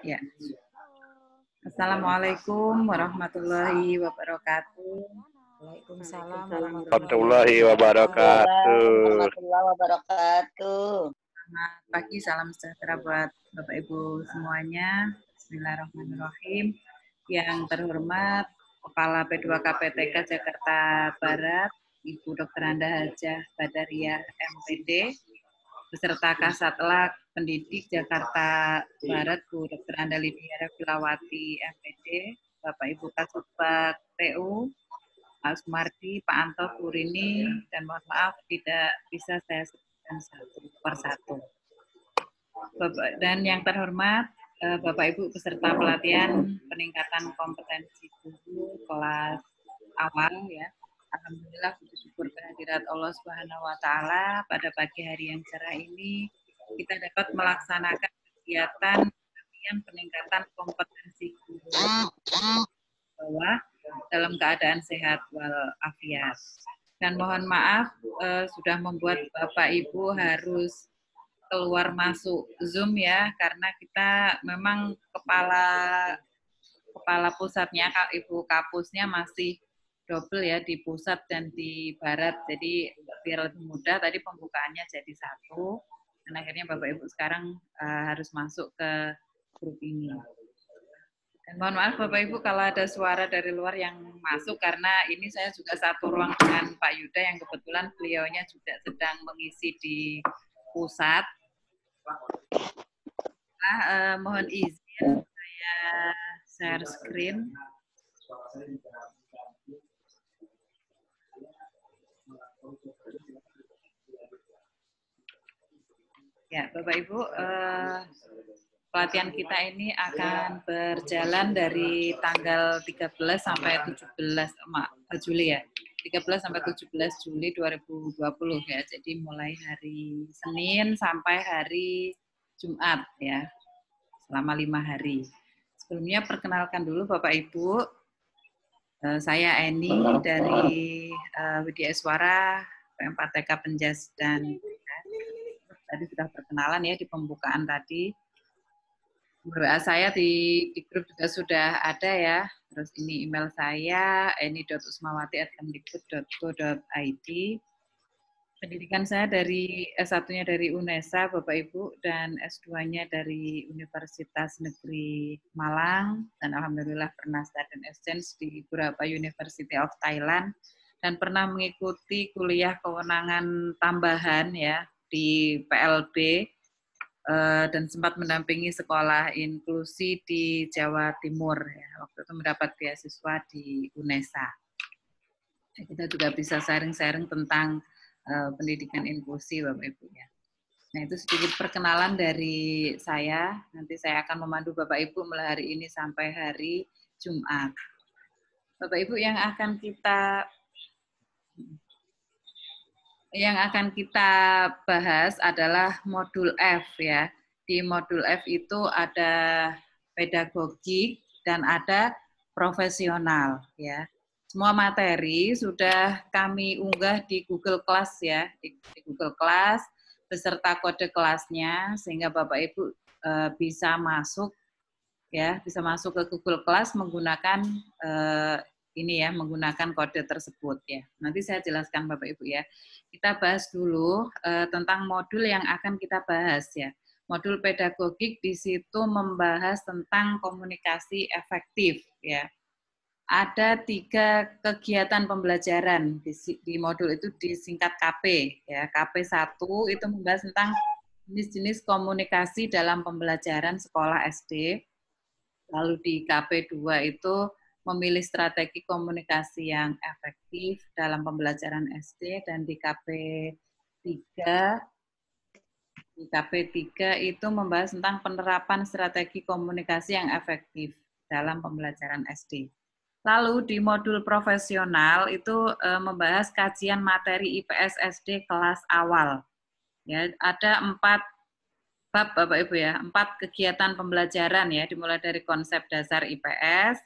Ya. Assalamualaikum warahmatullahi wabarakatuh. Waalaikumsalam warahmatullahi wabarakatuh. Warahmatullahi wabarakatuh. Selamat pagi, salam sejahtera buat Bapak Ibu semuanya. Bismillahirrahmanirrahim. Yang terhormat Kepala P2K PTK Jakarta Barat, Ibu Dr. Anda Hajah Badariah MPD, beserta Kasatlag Pendidik Jakarta Barat, Bu Dr. Anda Lydia Filawati MPD, Bapak Ibu Kasubag TU, Pak Sumardi, Pak Anto, Bu Rini, dan mohon maaf tidak bisa saya sebutkan satu persatu. Dan yang terhormat Bapak Ibu peserta pelatihan peningkatan kompetensi guru kelas awal ya. Alhamdulillah puji syukur kehadirat Allah Subhanahu wa taala pada pagi hari yang cerah ini kita dapat melaksanakan kegiatan pelatihan peningkatan kompetensi guru bawah dalam keadaan sehat walafiat. Dan mohon maaf sudah membuat Bapak Ibu harus keluar masuk Zoom ya, karena kita memang kepala pusatnya Ibu Kapusnya masih double ya, di pusat dan di barat, jadi biar lebih mudah tadi pembukaannya jadi satu, dan akhirnya Bapak Ibu sekarang harus masuk ke grup ini. Dan mohon maaf Bapak Ibu kalau ada suara dari luar yang masuk, karena ini saya juga satu ruang dengan Pak Yuda yang kebetulan beliaunya juga sedang mengisi di pusat. Mohon izin saya share screen. Ya, Bapak Ibu, pelatihan kita ini akan berjalan dari tanggal 13 sampai 17 Juli ya. 13 sampai 17 Juli 2020 ya. Jadi mulai hari Senin sampai hari Jumat ya. Selama 5 hari. Sebelumnya perkenalkan dulu Bapak Ibu. Saya Eni dari Widya Eswara, PM4TK Penjas dan tadi sudah perkenalan ya di pembukaan tadi. WA saya di grup juga sudah ada ya. Terus ini email saya eni.usmawati@kemdikbud.go.id. Pendidikan saya dari S1-nya dari UNESA Bapak Ibu dan S2-nya dari Universitas Negeri Malang, dan alhamdulillah pernah student exchange di beberapa University of Thailand dan pernah mengikuti kuliah kewenangan tambahan ya di PLB dan sempat mendampingi sekolah inklusi di Jawa Timur ya. Waktu itu mendapat beasiswa di UNESA. Kita juga bisa sharing-sharing tentang pendidikan inklusi Bapak Ibu ya. Nah, itu sedikit perkenalan dari saya. Nanti saya akan memandu Bapak Ibu mulai hari ini sampai hari Jumat. Bapak Ibu yang akan kita bahas adalah modul F ya. Di modul F itu ada pedagogik dan ada profesional ya. Semua materi sudah kami unggah di Google Class ya, di Google Class beserta kode kelasnya sehingga Bapak Ibu bisa masuk ya, bisa masuk ke Google Class menggunakan menggunakan kode tersebut ya. Nanti saya jelaskan Bapak Ibu ya. Kita bahas dulu tentang modul yang akan kita bahas ya. Modul pedagogik di situ membahas tentang komunikasi efektif ya. Ada 3 kegiatan pembelajaran di modul itu disingkat KP ya. KP1 itu membahas tentang jenis-jenis komunikasi dalam pembelajaran sekolah SD. Lalu di KP2 itu memilih strategi komunikasi yang efektif dalam pembelajaran SD, dan di KP3 itu membahas tentang penerapan strategi komunikasi yang efektif dalam pembelajaran SD. Lalu di modul profesional itu membahas kajian materi IPS SD kelas awal. Ya, ada 4 bab Bapak Ibu ya, 4 kegiatan pembelajaran ya, dimulai dari konsep dasar IPS,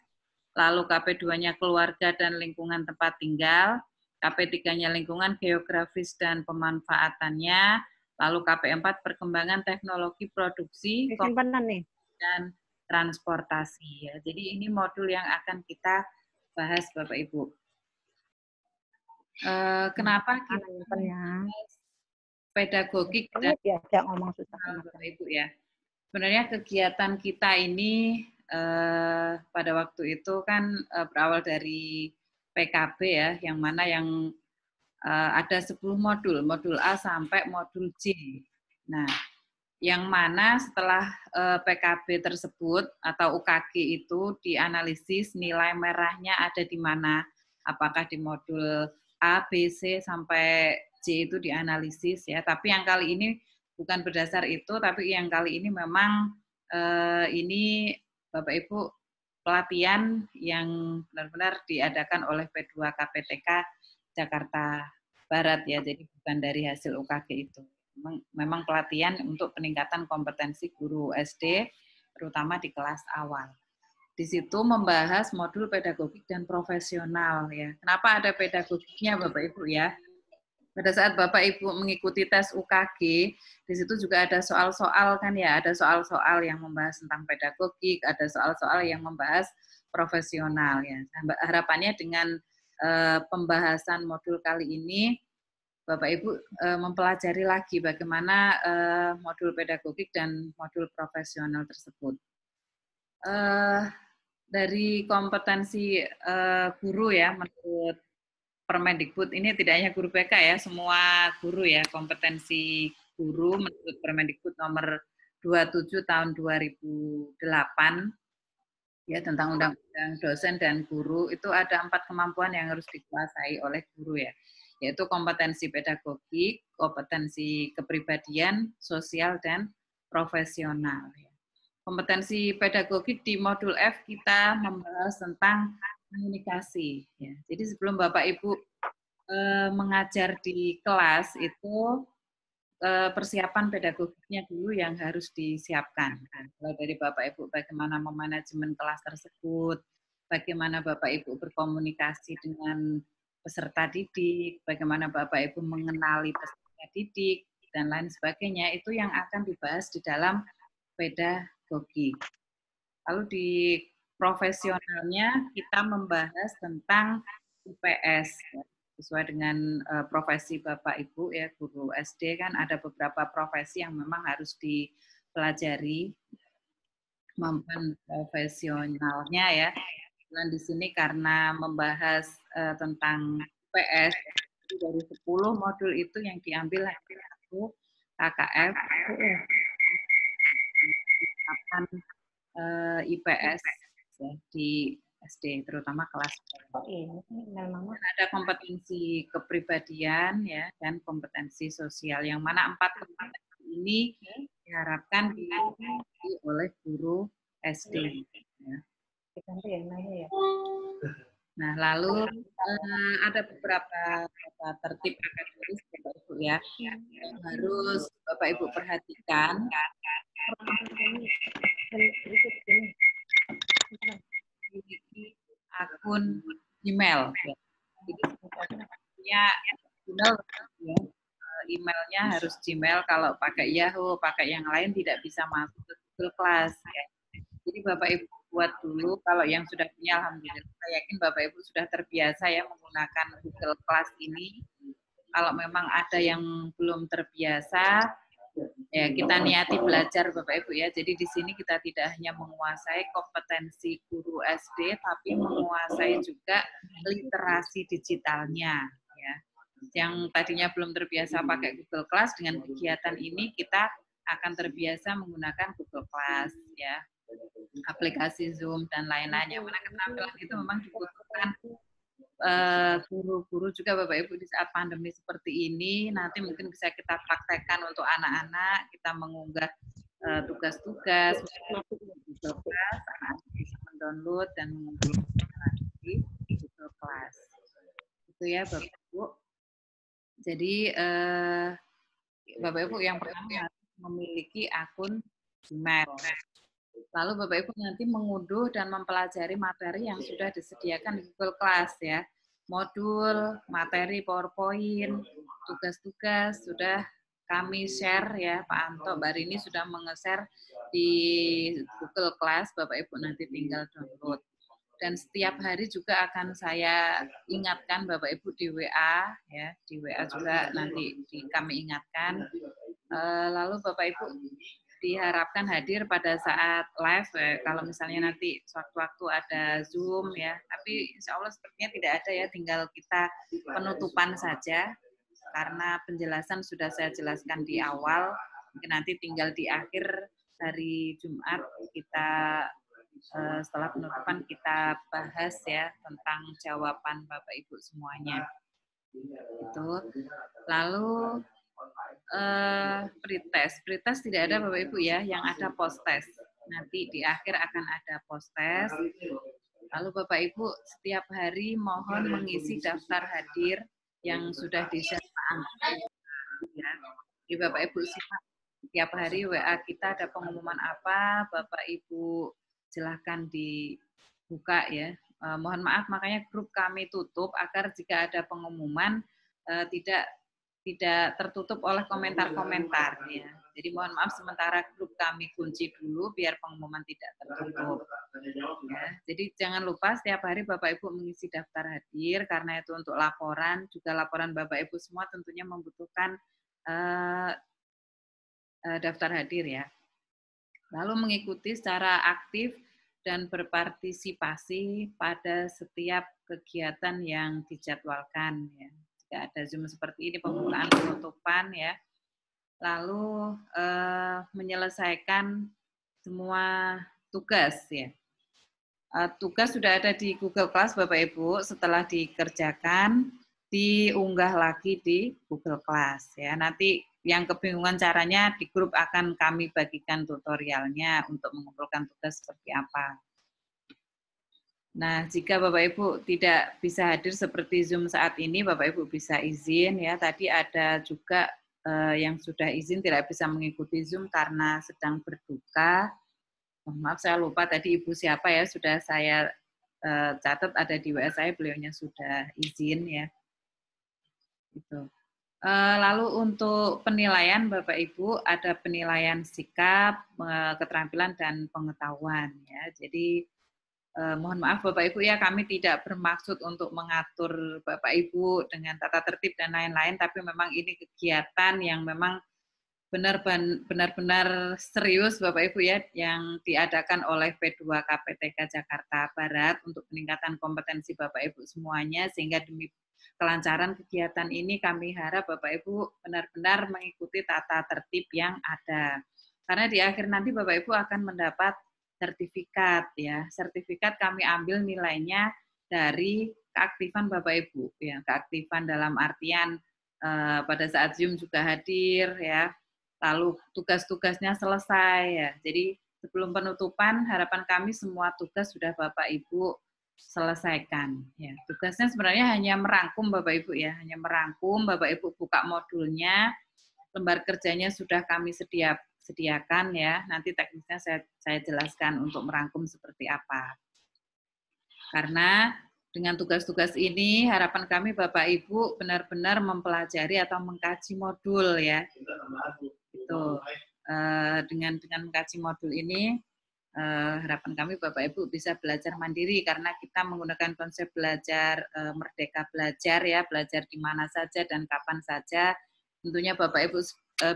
lalu KP2-nya keluarga dan lingkungan tempat tinggal, KP3-nya lingkungan geografis dan pemanfaatannya, lalu KP4 perkembangan teknologi produksi. Simpanan nih. dan transportasi. Ya. Jadi ini modul yang akan kita bahas, Bapak Ibu. Kenapa kita bahas pedagogik dan Bapak Ibu ya? Sebenarnya kegiatan kita ini pada waktu itu kan berawal dari PKB ya, yang mana yang ada 10 modul A sampai modul C. Nah, yang mana setelah PKB tersebut atau UKG itu dianalisis nilai merahnya ada di mana, apakah di modul A, B, C sampai C itu dianalisis ya. Tapi yang kali ini bukan berdasar itu, tapi yang kali ini memang ini Bapak Ibu pelatihan yang benar-benar diadakan oleh P2 KPTK Jakarta Barat ya, jadi bukan dari hasil UKG itu. Memang pelatihan untuk peningkatan kompetensi guru SD, terutama di kelas awal. Di situ membahas modul pedagogik dan profesional ya. Kenapa ada pedagogiknya Bapak Ibu ya? Pada saat Bapak Ibu mengikuti tes UKG, di situ juga ada soal-soal kan ya, ada soal-soal yang membahas tentang pedagogik, ada soal-soal yang membahas profesional ya. Harapannya dengan pembahasan modul kali ini, Bapak Ibu mempelajari lagi bagaimana modul pedagogik dan modul profesional tersebut. Dari kompetensi guru ya, menurut Permendikbud ini tidak hanya guru BK ya, semua guru ya, kompetensi guru menurut Permendikbud nomor 27 tahun 2008 ya tentang undang-undang dosen dan guru itu ada 4 kemampuan yang harus dikuasai oleh guru ya, yaitu kompetensi pedagogik, kompetensi kepribadian, sosial dan profesional. Kompetensi pedagogik di modul F kita membahas tentang komunikasi. Ya. Jadi sebelum Bapak Ibu mengajar di kelas itu persiapan pedagogiknya dulu yang harus disiapkan. Kalau dari Bapak Ibu bagaimana memanajemen kelas tersebut, bagaimana Bapak Ibu berkomunikasi dengan peserta didik, bagaimana Bapak Ibu mengenali peserta didik dan lain sebagainya itu yang akan dibahas di dalam pedagogik. Lalu di profesionalnya kita membahas tentang IPS ya. Sesuai dengan profesi Bapak Ibu ya, guru SD kan ada beberapa profesi yang memang harus dipelajari kemampuan profesionalnya ya. Dan di sini karena membahas tentang IPS dari 10 modul itu yang diambil hanya satu KKF IPS ya, di SD, terutama kelas. Ada kompetensi kepribadian ya dan kompetensi sosial, yang mana 4 kompetensi ini diharapkan dimiliki oleh guru SD. Ya. Nah, lalu ada beberapa tertib akademis Bapak Ibu ya yang harus Bapak Ibu perhatikan. Memiliki akun Gmail. Ya. Jadi punya Gmail ya. Emailnya harus Gmail. Kalau pakai Yahoo, pakai yang lain tidak bisa masuk ke Google Class. Ya. Jadi Bapak Ibu buat dulu. Kalau yang sudah punya, alhamdulillah. Saya yakin Bapak Ibu sudah terbiasa ya menggunakan Google Class ini. Kalau memang ada yang belum terbiasa, ya kita niati belajar Bapak Ibu ya. Jadi di sini kita tidak hanya menguasai kompetensi guru SD, tapi menguasai juga literasi digitalnya ya. Yang tadinya belum terbiasa pakai Google Class, dengan kegiatan ini kita akan terbiasa menggunakan Google Class ya, aplikasi Zoom dan lain-lainnya. Mana keterampilan itu memang dibutuhkan guru-guru juga Bapak Ibu di saat pandemi seperti ini. Nanti mungkin bisa kita praktekkan untuk anak-anak, kita mengunggah tugas-tugas, Google Class, anak-anak bisa mendownload dan mengumpulkan di Google Class. Itu ya Bapak Ibu. Jadi Bapak Ibu yang pertama harus memiliki akun Gmail. Lalu Bapak Ibu nanti mengunduh dan mempelajari materi yang sudah disediakan di Google Class ya. Modul, materi PowerPoint, tugas-tugas sudah kami share ya, Pak Anto, Mbak Rini sudah menge-share di Google Class, Bapak Ibu nanti tinggal download. Dan setiap hari juga akan saya ingatkan Bapak Ibu di WA, ya, di WA juga nanti kami ingatkan. Lalu Bapak Ibu diharapkan hadir pada saat live, kalau misalnya nanti sewaktu-waktu ada Zoom ya, tapi insya Allah sepertinya tidak ada ya, tinggal kita penutupan saja, karena penjelasan sudah saya jelaskan di awal, mungkin nanti tinggal di akhir hari Jumat kita setelah penutupan kita bahas ya tentang jawaban Bapak Ibu semuanya. Itu. Lalu pretest tidak ada Bapak Ibu ya, yang ada post test. Nanti di akhir akan ada post test. Lalu Bapak Ibu setiap hari mohon mengisi daftar hadir yang sudah di-share Pak Anto. Ya. Di Bapak Ibu setiap hari WA kita ada pengumuman apa, Bapak Ibu silahkan dibuka ya. Mohon maaf makanya grup kami tutup agar jika ada pengumuman tidak tertutup oleh komentar-komentar ya. Jadi mohon maaf sementara grup kami kunci dulu biar pengumuman tidak tertutup. Ya, jadi jangan lupa setiap hari Bapak Ibu mengisi daftar hadir karena itu untuk laporan, juga laporan Bapak Ibu semua tentunya membutuhkan daftar hadir ya. Lalu mengikuti secara aktif dan berpartisipasi pada setiap kegiatan yang dijadwalkan ya. Jika ada Zoom seperti ini, pembukaan, penutupan ya. Lalu menyelesaikan semua tugas ya. Tugas sudah ada di Google Class Bapak Ibu, setelah dikerjakan diunggah lagi di Google Class ya. Nanti yang kebingungan caranya di grup akan kami bagikan tutorialnya untuk mengumpulkan tugas seperti apa. Nah, jika Bapak Ibu tidak bisa hadir seperti Zoom saat ini, Bapak Ibu bisa izin ya. Tadi ada juga yang sudah izin tidak bisa mengikuti Zoom karena sedang berduka. Maaf saya lupa tadi Ibu siapa ya, sudah saya catat ada di WA saya, beliaunya sudah izin ya. Gitu. Lalu untuk penilaian Bapak Ibu ada penilaian sikap, keterampilan dan pengetahuan ya. Jadi mohon maaf Bapak Ibu ya, kami tidak bermaksud untuk mengatur Bapak Ibu dengan tata tertib dan lain-lain, tapi memang ini kegiatan yang memang benar-benar serius Bapak Ibu ya, yang diadakan oleh P2 KPTK Jakarta Barat untuk peningkatan kompetensi Bapak Ibu semuanya, sehingga demi kelancaran kegiatan ini kami harap Bapak Ibu benar-benar mengikuti tata tertib yang ada. Karena di akhir nanti Bapak Ibu akan mendapat sertifikat ya. Sertifikat kami ambil nilainya dari keaktifan Bapak Ibu ya. Keaktifan dalam artian pada saat Zoom juga hadir ya. Lalu tugas-tugasnya selesai ya. Jadi sebelum penutupan harapan kami semua tugas sudah Bapak Ibu selesaikan ya. Tugasnya sebenarnya hanya merangkum Bapak Ibu ya, hanya merangkum. Bapak Ibu buka modulnya, lembar kerjanya sudah kami sediakan ya. Nanti teknisnya saya jelaskan untuk merangkum seperti apa. Karena dengan tugas-tugas ini harapan kami Bapak Ibu benar-benar mempelajari atau mengkaji modul ya. Itu dengan mengkaji modul ini harapan kami Bapak Ibu bisa belajar mandiri karena kita menggunakan konsep belajar merdeka belajar ya, belajar di mana saja dan kapan saja. Tentunya Bapak Ibu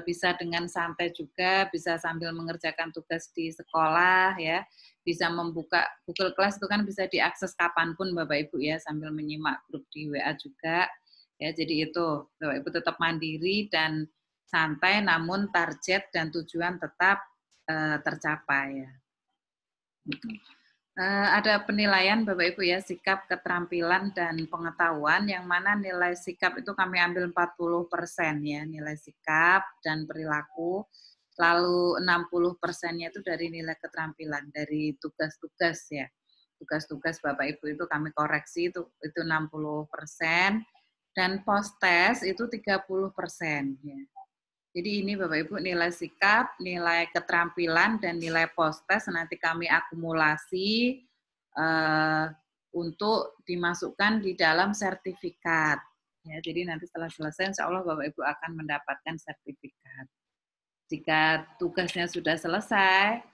bisa dengan santai juga, bisa sambil mengerjakan tugas di sekolah ya, bisa membuka Google Class itu kan bisa diakses kapanpun Bapak Ibu ya, sambil menyimak grup di WA juga ya. Jadi itu Bapak Ibu tetap mandiri dan santai, namun target dan tujuan tetap tercapai ya. Ada penilaian Bapak Ibu ya, sikap, keterampilan, dan pengetahuan, yang mana nilai sikap itu kami ambil 40% ya, nilai sikap dan perilaku, lalu 60%-nya itu dari nilai keterampilan, dari tugas-tugas ya. Tugas-tugas Bapak Ibu itu kami koreksi, itu 60%, dan post-test itu 30% ya. Jadi ini Bapak Ibu nilai sikap, nilai keterampilan, dan nilai post-test nanti kami akumulasi untuk dimasukkan di dalam sertifikat. Ya, jadi nanti setelah selesai, insya Allah Bapak Ibu akan mendapatkan sertifikat. Jika tugasnya sudah selesai,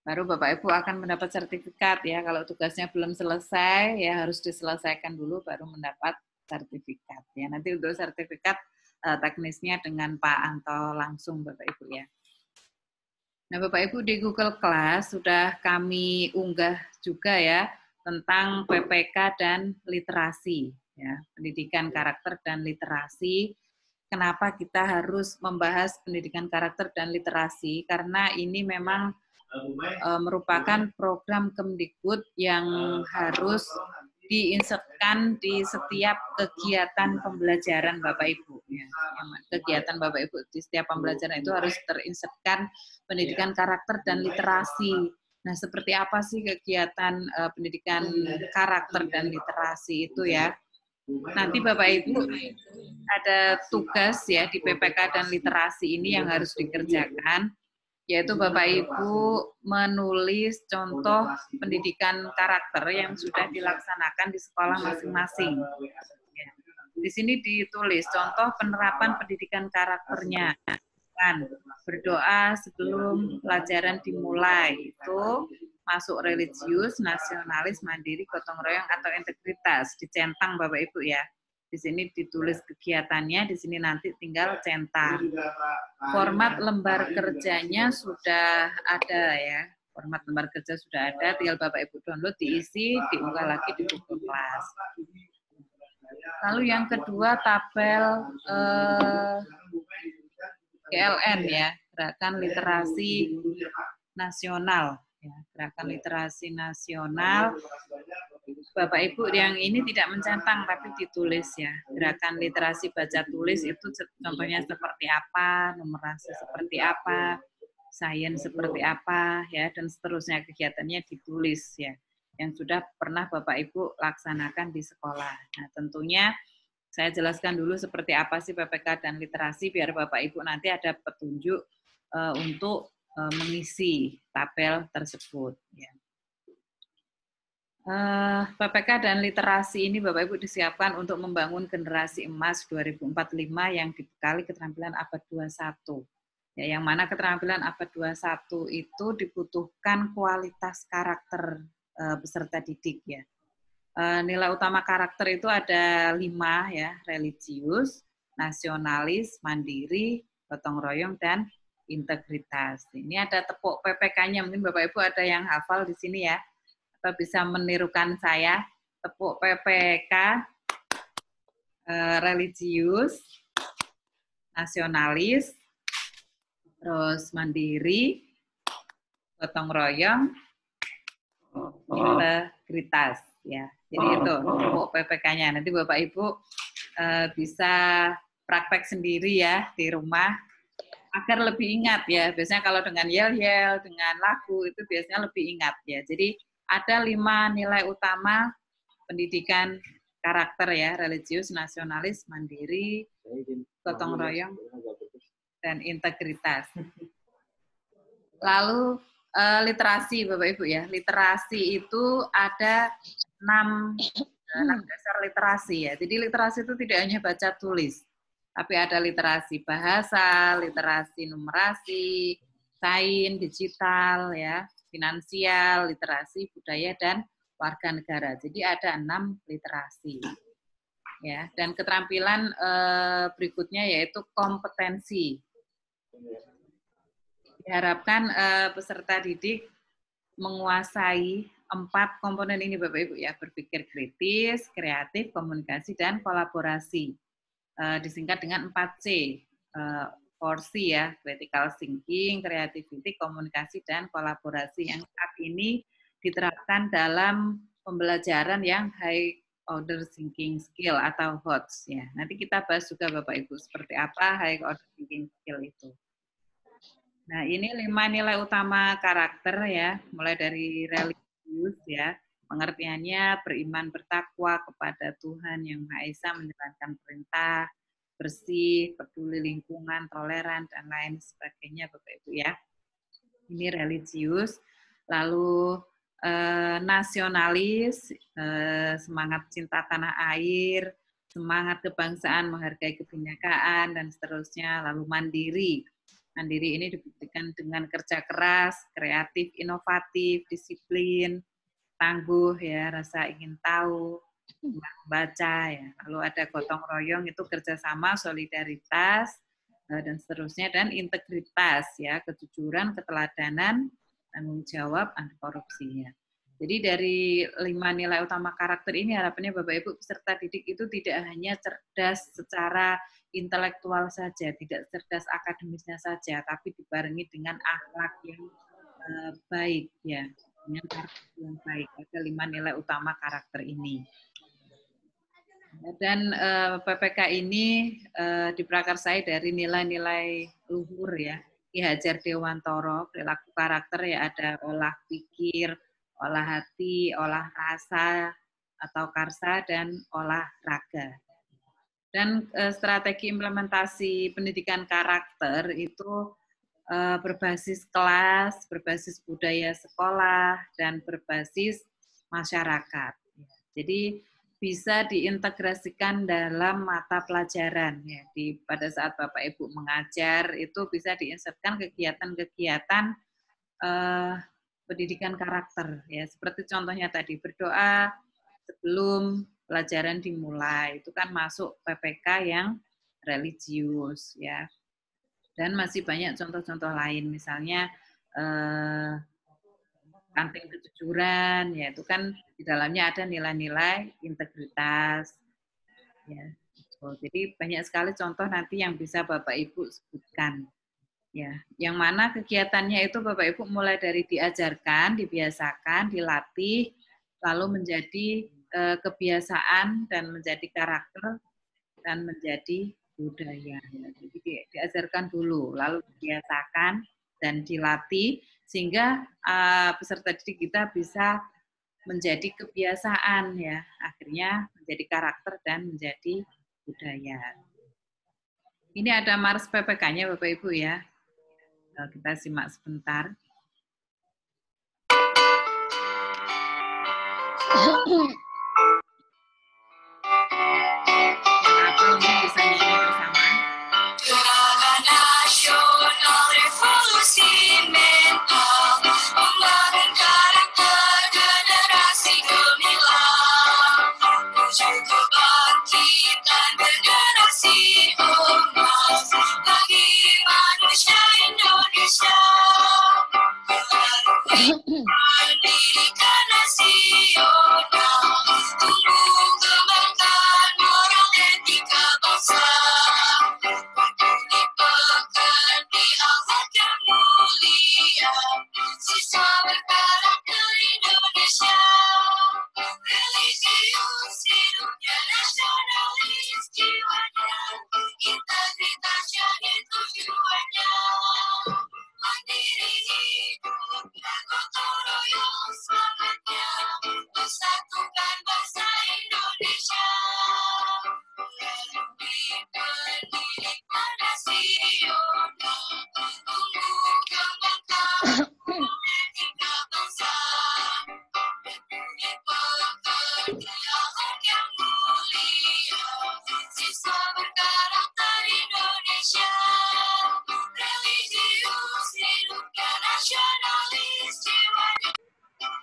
baru Bapak Ibu akan mendapat sertifikat ya. Kalau tugasnya belum selesai, ya harus diselesaikan dulu baru mendapat sertifikat. Ya, nanti untuk sertifikat teknisnya dengan Pak Anto langsung Bapak Ibu ya. Nah, Bapak Ibu di Google Class sudah kami unggah juga ya tentang PPK dan literasi ya, pendidikan karakter dan literasi. Kenapa kita harus membahas pendidikan karakter dan literasi? Karena ini memang merupakan program Kemdikbud yang harus diinsertkan di setiap kegiatan pembelajaran Bapak Ibu. Ya. Kegiatan Bapak Ibu di setiap pembelajaran itu harus terinsertkan pendidikan karakter dan literasi. Nah, seperti apa sih kegiatan pendidikan karakter dan literasi itu ya? Nanti Bapak Ibu ada tugas ya di PPK dan literasi ini yang harus dikerjakan, yaitu Bapak Ibu menulis contoh pendidikan karakter yang sudah dilaksanakan di sekolah masing-masing. Di sini ditulis contoh penerapan pendidikan karakternya. Kan, berdoa sebelum pelajaran dimulai, itu masuk religius, nasionalis, mandiri, gotong royong, atau integritas. Dicentang Bapak Ibu ya. Di sini ditulis kegiatannya, di sini nanti tinggal centang. Format lembar kerjanya sudah ada ya. Format lembar kerja sudah ada, tinggal Bapak Ibu download, diisi, diunggah lagi di Google Class. Lalu yang kedua tabel GLN ya, Gerakan Literasi Nasional. Ya, Gerakan Literasi Nasional. Bapak Ibu yang ini tidak mencentang tapi ditulis ya. Gerakan literasi baca tulis itu contohnya seperti apa, numerasi seperti apa, sains seperti apa ya, dan seterusnya kegiatannya ditulis ya. Yang sudah pernah Bapak Ibu laksanakan di sekolah. Nah, tentunya saya jelaskan dulu seperti apa sih PPK dan literasi biar Bapak Ibu nanti ada petunjuk untuk mengisi tabel tersebut. Ya. PPK dan literasi ini Bapak Ibu disiapkan untuk membangun generasi emas 2045 yang dibekali keterampilan abad 21. Ya, yang mana keterampilan abad 21 itu dibutuhkan kualitas karakter peserta didik ya. Nilai utama karakter itu ada 5 ya, religius, nasionalis, mandiri, gotong royong, dan integritas. Ini ada tepuk PPK-nya, mungkin Bapak Ibu ada yang hafal di sini ya, atau bisa menirukan saya. Tepuk PPK, religius, nasionalis, terus mandiri, gotong royong, integritas ya. Jadi itu tepuk PPK-nya. Nanti Bapak Ibu bisa praktek sendiri ya di rumah agar lebih ingat ya. Biasanya kalau dengan yel-yel, dengan lagu itu biasanya lebih ingat ya. Jadi ada 5 nilai utama pendidikan karakter ya, religius, nasionalis, mandiri, gotong royong, dan integritas. Lalu literasi Bapak Ibu ya. Literasi itu ada 6 dasar literasi ya. Jadi literasi itu tidak hanya baca tulis, tapi ada literasi bahasa, literasi numerasi, sains, digital ya, finansial, literasi budaya dan warga negara. Jadi ada 6 literasi. Ya, dan keterampilan berikutnya yaitu kompetensi. Diharapkan peserta didik menguasai 4 komponen ini Bapak Ibu ya, berpikir kritis, kreatif, komunikasi, dan kolaborasi. Disingkat dengan 4C, 4C ya, critical thinking, creativity, komunikasi, dan kolaborasi yang saat ini diterapkan dalam pembelajaran yang high order thinking skill atau HOTS ya. Nanti kita bahas juga Bapak Ibu seperti apa high order thinking skill itu. Nah, ini 5 nilai utama karakter ya, mulai dari religius ya, pengertiannya beriman bertakwa kepada Tuhan Yang Maha Esa, menjalankan perintah, bersih, peduli lingkungan, toleran, dan lain sebagainya Bapak Ibu ya. Ini religius. Lalu nasionalis, semangat cinta tanah air, semangat kebangsaan, menghargai kebinekaan, dan seterusnya. Lalu mandiri. Mandiri ini dibuktikan dengan kerja keras, kreatif, inovatif, disiplin, tangguh, ya, rasa ingin tahu, membaca, ya. Lalu ada gotong royong, itu kerjasama, solidaritas, dan seterusnya, dan integritas, ya, kejujuran, keteladanan, tanggung jawab, anti korupsi, ya. Jadi dari 5 nilai utama karakter ini harapannya Bapak Ibu peserta didik itu tidak hanya cerdas secara intelektual saja, tidak cerdas akademisnya saja, tapi dibarengi dengan akhlak yang baik, ya, dengan karakter yang baik. Ada 5 nilai utama karakter ini. Dan PPK ini diprakarsai dari nilai-nilai luhur, ya, Ki Hajar Dewantoro, perilaku karakter, ya, ada olah pikir, olah hati, olah rasa atau karsa, dan olah raga. Dan strategi implementasi pendidikan karakter itu berbasis kelas, berbasis budaya sekolah, dan berbasis masyarakat. Jadi bisa diintegrasikan dalam mata pelajaran, ya. Pada saat Bapak Ibu mengajar itu bisa diinsertkan kegiatan-kegiatan pendidikan karakter, ya, seperti contohnya tadi berdoa sebelum pelajaran dimulai, itu kan masuk PPK yang religius, ya. Dan masih banyak contoh-contoh lain, misalnya ranting kejujuran, ya, itu kan di dalamnya ada nilai-nilai integritas, ya. Jadi banyak sekali contoh nanti yang bisa Bapak Ibu sebutkan, ya. Yang mana kegiatannya itu Bapak Ibu mulai dari diajarkan, dibiasakan, dilatih, lalu menjadi kebiasaan dan menjadi karakter dan menjadi budaya. Jadi diajarkan dulu, lalu dibiasakan dan dilatih sehingga peserta didik kita bisa menjadi kebiasaan, ya, akhirnya menjadi karakter dan menjadi budaya. Ini ada Mars PPK-nya Bapak Ibu, ya. Kita simak sebentar. Bisa nyanyi bersama. Gerakan Nasional Revolusi Mental membangun karakter generasi gemilang menuju kebangkitan generasi emas bagi manusia Indonesia. Pendidikan nasional tumbuh kembangkan moral etika bangsa, dipegang akhlak yang mulia, siswa berkarakter Indonesia, religius hidupnya, nasionalis jiwanya, integritas jadi tujuannya, mandiri hidup dan gotong royong semangatnya, persatukan bangsa Indonesia. Melalui pendidikan nasional, tumbuh kembangkan etika bangsa, dipegang akhlak yang mulia, siswa berkarakter Indonesia, religius hidupnya, nasionalis jiwanya,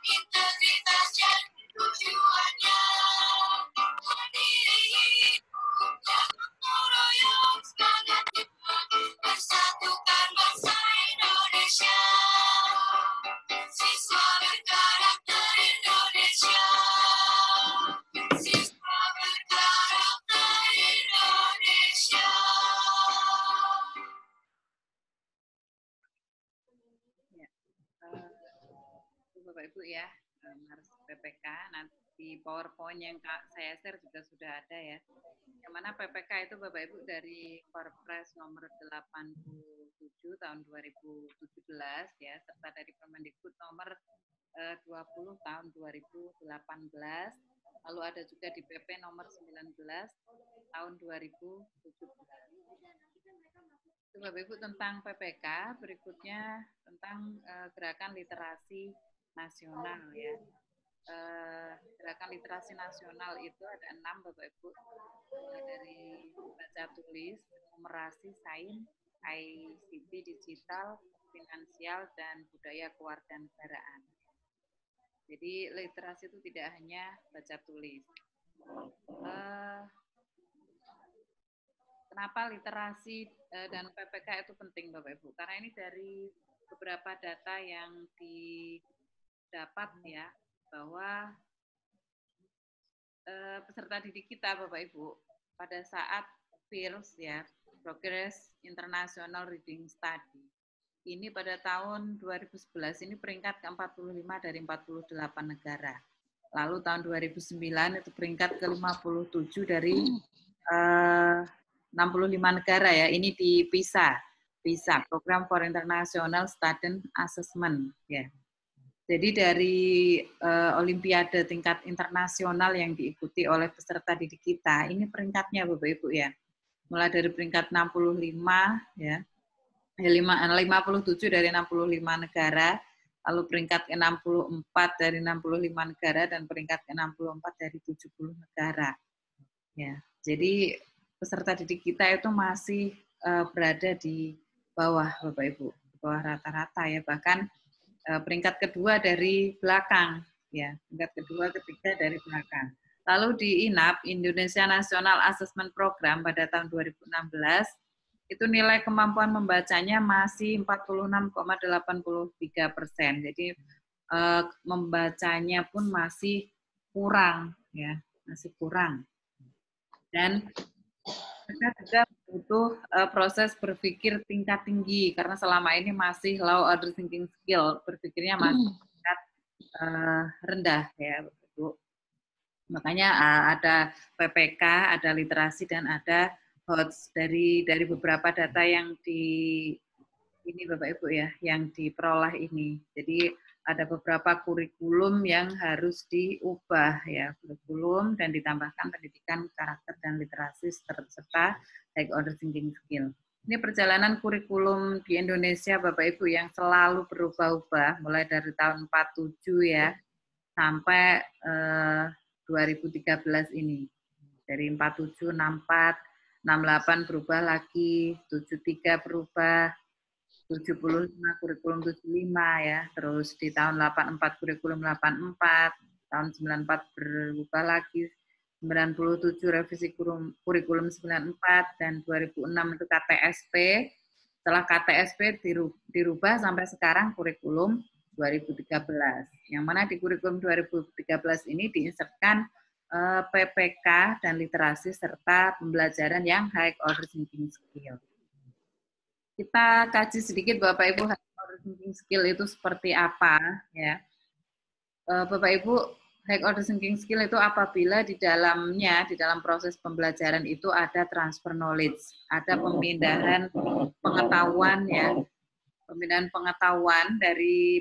integritas jadi tujuannya, mandiri hidupnya, gotong royong semangatnya, persatukan bangsa Indonesia, siswa berkarakter Indonesia, siswa berkarakter Indonesia. Bapak Ibu, ya, Mars PPK, nanti PowerPoint yang saya share juga sudah ada, ya. Yang mana PPK itu Bapak Ibu dari Perpres nomor 87 tahun 2017, ya, serta dari Permendikbud nomor 20 tahun 2018. Lalu ada juga di PP nomor 19 tahun 2017. Itu Bapak Ibu tentang PPK, berikutnya tentang gerakan literasi nasional, ya. gerakan literasi nasional itu ada 6 Bapak Ibu, mulai dari baca tulis, numerasi, sains, ICT, digital, finansial, dan budaya kewarganegaraan. Jadi literasi itu tidak hanya baca tulis. Kenapa literasi dan PPK itu penting Bapak Ibu? Karena ini dari beberapa data yang didapat ya, bahwa peserta didik kita Bapak Ibu pada saat PIRS ya, Progress International Reading Study, ini pada tahun 2011 ini peringkat ke-45 dari 48 negara. Lalu tahun 2009 itu peringkat ke-57 dari 65 negara ya. Ini di PISA, Program for International Student Assessment ya. Jadi dari Olimpiade tingkat internasional yang diikuti oleh peserta didik kita, ini peringkatnya Bapak Ibu ya. Mulai dari peringkat 65 ya, 57 dari 65 negara, lalu peringkat ke-64 dari 65 negara, dan peringkat ke-64 dari 70 negara. Ya, jadi peserta didik kita itu masih berada di bawah Bapak Ibu, di bawah rata-rata ya, bahkan peringkat kedua dari belakang ya, peringkat kedua, ketiga dari belakang. Lalu di INAP, Indonesia National Assessment Program, pada tahun 2016 itu nilai kemampuan membacanya masih 46,83%. Jadi membacanya pun masih kurang ya, masih kurang. Dan kita juga butuh proses berpikir tingkat tinggi, karena selama ini masih low order thinking skill, berpikirnya masih tingkat rendah ya Bu. Makanya ada PPK, ada literasi, dan ada HOTS dari beberapa data yang ini Bapak Ibu ya, yang diperoleh ini. Jadi ada beberapa kurikulum yang harus diubah ya, kurikulum, dan ditambahkan pendidikan karakter dan literasi serta high order thinking skill. Ini perjalanan kurikulum di Indonesia Bapak Ibu yang selalu berubah-ubah, mulai dari tahun 47 ya sampai 2013 ini. Dari 47, 64, 68 berubah lagi, 73 berubah, 75 kurikulum 75 ya, terus di tahun 84 kurikulum 84, tahun 94 berubah lagi, 97 revisi kurikulum 94, dan 2006 itu KTSP. Setelah KTSP dirubah sampai sekarang kurikulum 2013. Yang mana di kurikulum 2013 ini diinsertkan PPK dan literasi serta pembelajaran yang high order thinking skill. Kita kaji sedikit Bapak Ibu, high order thinking skill itu seperti apa ya. Bapak Ibu, high order thinking skill itu apabila di dalamnya, di dalam proses pembelajaran itu ada transfer knowledge, ada pemindahan pengetahuan ya, pemindahan pengetahuan dari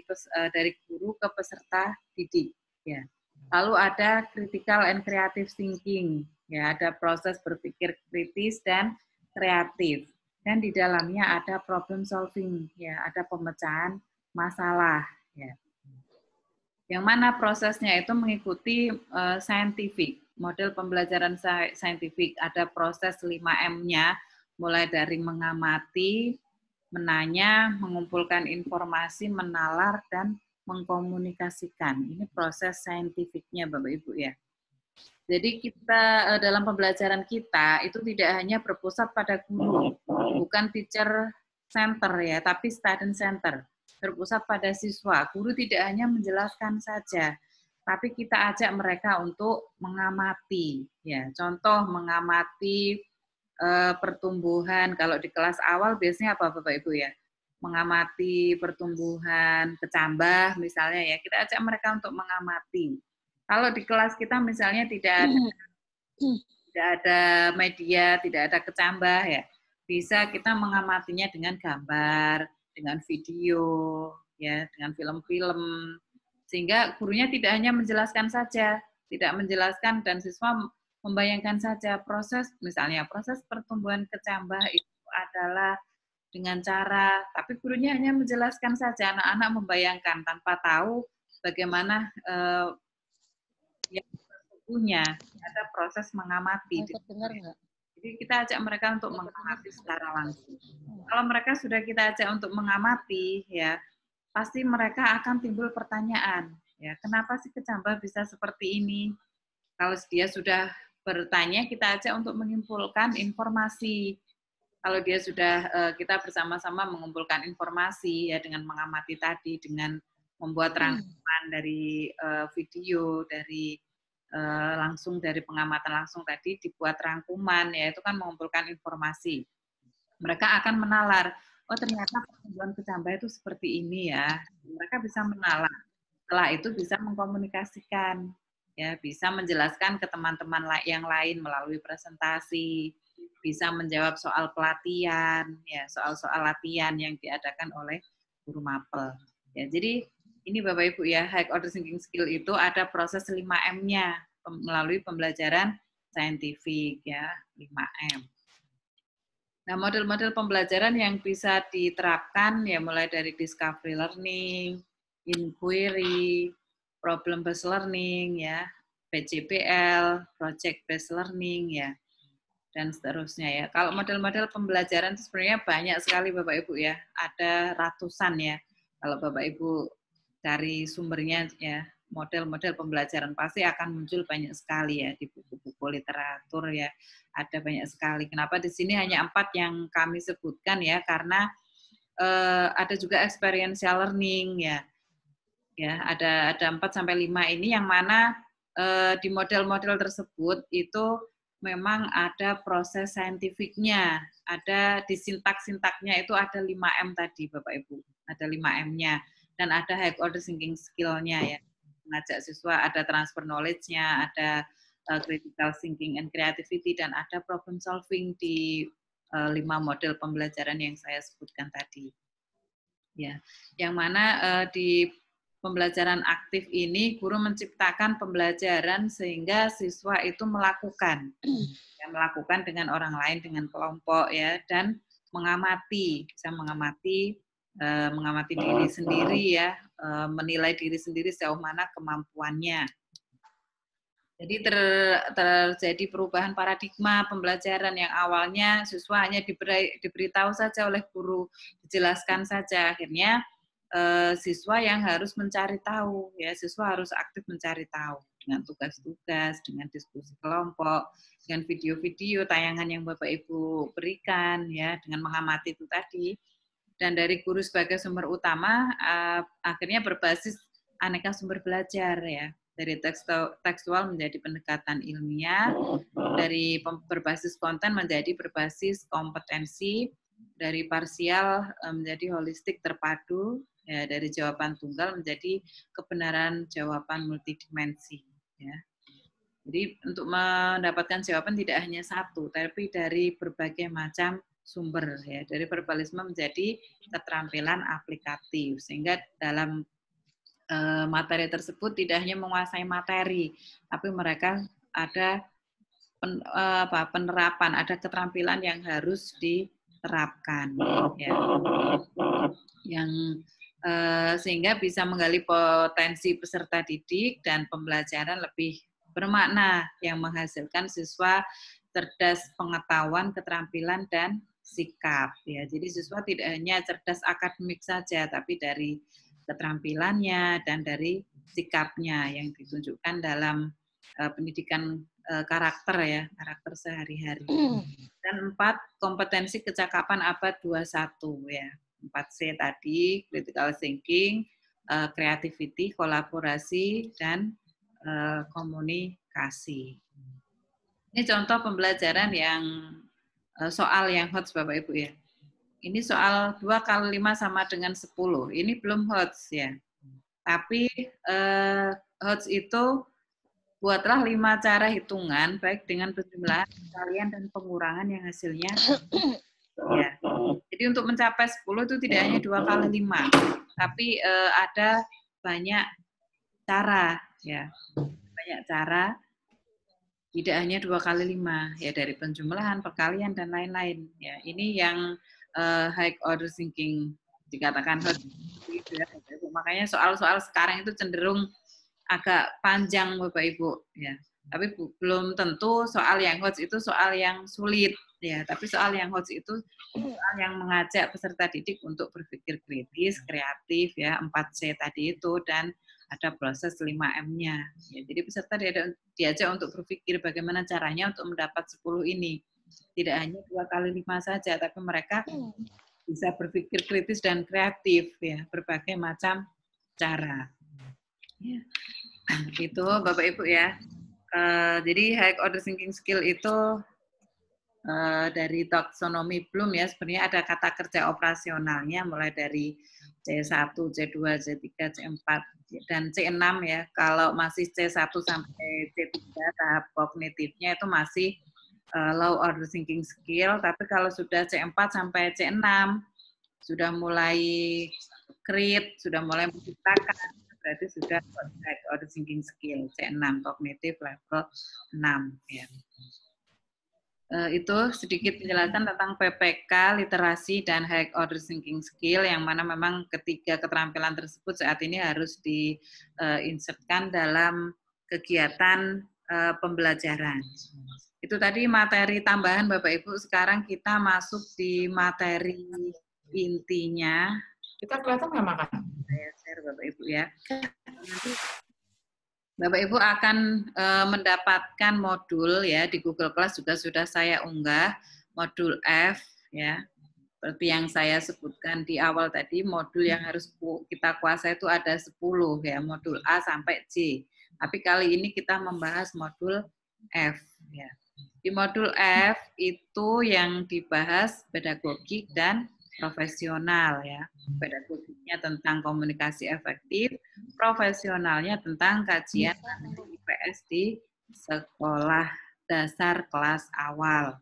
guru ke peserta didik ya. Lalu ada critical and creative thinking ya, ada proses berpikir kritis dan kreatif. Dan di dalamnya ada problem solving, ya, ada pemecahan masalah. Ya. Yang mana prosesnya itu mengikuti scientific, model pembelajaran scientific. Ada proses 5M-nya, mulai dari mengamati, menanya, mengumpulkan informasi, menalar, dan mengkomunikasikan. Ini proses scientific-nya Bapak Ibu ya. Jadi kita dalam pembelajaran kita itu tidak hanya berpusat pada guru, bukan teacher center ya, tapi student center. Berpusat pada siswa. Guru tidak hanya menjelaskan saja, tapi kita ajak mereka untuk mengamati. Ya, contoh mengamati pertumbuhan. Kalau di kelas awal biasanya apa Bapak Ibu ya? Mengamati pertumbuhan kecambah misalnya ya. Kita ajak mereka untuk mengamati. Kalau di kelas kita misalnya tidak ada media, tidak ada kecambah ya, bisa kita mengamatinya dengan gambar, dengan video, ya, dengan film-film, sehingga gurunya tidak hanya menjelaskan saja, tidak menjelaskan dan siswa membayangkan saja proses, misalnya proses pertumbuhan kecambah itu adalah dengan cara, tapi gurunya hanya menjelaskan saja, anak-anak membayangkan tanpa tahu bagaimana yang sesungguhnya ada proses mengamati. Jadi kita ajak mereka untuk mengamati secara langsung. Kalau mereka sudah kita ajak untuk mengamati, ya pasti mereka akan timbul pertanyaan, ya kenapa sih kecambah bisa seperti ini? Kalau dia sudah bertanya, kita ajak untuk mengumpulkan informasi. Kalau dia sudah, kita bersama-sama mengumpulkan informasi ya dengan mengamati tadi, dengan membuat rangkuman dari video, dari langsung dari pengamatan langsung tadi dibuat rangkuman, ya itu kan mengumpulkan informasi. Mereka akan menalar, oh ternyata pertumbuhan kecambah itu seperti ini ya. Mereka bisa menalar. Setelah itu bisa mengkomunikasikan, ya bisa menjelaskan ke teman-teman yang lain melalui presentasi, bisa menjawab soal pelatihan, ya soal-soal latihan yang diadakan oleh guru mapel. Ya, jadi ini Bapak Ibu ya, high order thinking skill itu ada proses 5M-nya melalui pembelajaran saintifik ya, 5M. Nah, model-model pembelajaran yang bisa diterapkan ya mulai dari discovery learning, inquiry, problem based learning ya, PJBL, project based learning ya, dan seterusnya ya. Kalau model-model pembelajaran sebenarnya banyak sekali Bapak Ibu ya, ada ratusan ya. Kalau Bapak Ibu cari sumbernya ya, model-model pembelajaran pasti akan muncul banyak sekali ya di buku-buku literatur ya, ada banyak sekali. Kenapa di sini hanya 4 yang kami sebutkan ya, karena ada juga experiential learning ya. Ya, ada 4 sampai 5 ini yang mana di model-model tersebut itu memang ada proses saintifiknya, ada di sintak-sintaknya itu ada 5M tadi Bapak Ibu, ada 5M-nya, dan ada high order thinking skill-nya ya, mengajak siswa, ada transfer knowledge-nya, ada critical thinking and creativity, dan ada problem solving di 5 model pembelajaran yang saya sebutkan tadi. Ya, yang mana di pembelajaran aktif ini guru menciptakan pembelajaran sehingga siswa itu melakukan dengan orang lain, dengan kelompok ya, dan mengamati, bisa mengamati diri sendiri ya, menilai diri sendiri sejauh mana kemampuannya. Jadi terjadi perubahan paradigma pembelajaran yang awalnya siswa hanya diberitahu saja oleh guru, dijelaskan saja, akhirnya siswa yang harus mencari tahu, ya siswa harus aktif mencari tahu dengan tugas-tugas, dengan diskusi kelompok, dengan video-video tayangan yang Bapak Ibu berikan, ya dengan mengamati itu tadi, dan dari guru sebagai sumber utama akhirnya berbasis aneka sumber belajar ya, dari tekstual menjadi pendekatan ilmiah, dari berbasis konten menjadi berbasis kompetensi, dari parsial menjadi holistik terpadu, ya, dari jawaban tunggal menjadi kebenaran jawaban multidimensi. Ya. Jadi untuk mendapatkan jawaban tidak hanya satu, tapi dari berbagai macam sumber. Ya. Dari verbalisme menjadi keterampilan aplikatif, sehingga dalam materi tersebut tidak hanya menguasai materi, tapi mereka ada penerapan, ada keterampilan yang harus diterapkan, ya. Yang sehingga bisa menggali potensi peserta didik dan pembelajaran lebih bermakna yang menghasilkan siswa cerdas pengetahuan, keterampilan, dan sikap. Ya, jadi siswa tidak hanya cerdas akademik saja, tapi dari keterampilannya dan dari sikapnya yang ditunjukkan dalam pendidikan karakter ya, karakter sehari-hari. Dan 4, kompetensi kecakapan abad 21 ya. 4C tadi, critical thinking, creativity, kolaborasi, dan komunikasi. Ini contoh pembelajaran yang soal yang HOTS Bapak Ibu ya. Ini soal 2 kali 5 sama dengan 10. Ini belum HOTS ya. Tapi HOTS itu buatlah 5 cara hitungan baik dengan penjumlahan, kalian dan pengurangan yang hasilnya ya. Jadi untuk mencapai 10 itu tidak hanya 2 kali 5, tapi ada banyak cara ya. Banyak cara, tidak hanya 2 kali 5 ya, dari penjumlahan, perkalian, dan lain-lain ya. Ini yang high order thinking dikatakan. Makanya soal-soal sekarang itu cenderung agak panjang Bapak Ibu ya. Tapi belum tentu soal yang HOTS itu soal yang sulit ya. Tapi soal yang HOTS itu soal yang mengajak peserta didik untuk berpikir kritis, kreatif ya, 4C tadi itu, dan ada proses 5M-nya. Ya, jadi peserta diajak untuk berpikir bagaimana caranya untuk mendapat 10 ini. Tidak hanya 2 kali 5 saja, tapi mereka bisa berpikir kritis dan kreatif ya, berbagai macam cara. Ya. Itu Bapak Ibu ya. Jadi high order thinking skill itu dari taksonomi Bloom ya, sebenarnya ada kata kerja operasionalnya mulai dari C1, C2, C3, C4 dan C6 ya. Kalau masih C1 sampai C3 tahap kognitifnya itu masih low order thinking skill, tapi kalau sudah C4 sampai C6 sudah mulai create, sudah mulai menciptakan, berarti sudah high order thinking skill C6 kognitif level 6 ya. Itu sedikit penjelasan tentang PPK, literasi, dan high order thinking skill, yang mana memang ketiga keterampilan tersebut saat ini harus diinsertkan dalam kegiatan pembelajaran. Itu tadi materi tambahan Bapak Ibu. Sekarang kita masuk di materi intinya. Kita kelihatan nggak makan? Saya share Bapak Ibu ya. Nanti Bapak Ibu akan mendapatkan modul ya di Google Class, juga sudah saya unggah modul F ya. Seperti yang saya sebutkan di awal tadi, modul yang harus kita kuasai itu ada 10 ya, modul A sampai C. Tapi kali ini kita membahas modul F ya. Di modul F itu yang dibahas pedagogik dan profesional ya. Pedagogiknya tentang komunikasi efektif, profesionalnya tentang kajian IPS di sekolah dasar kelas awal.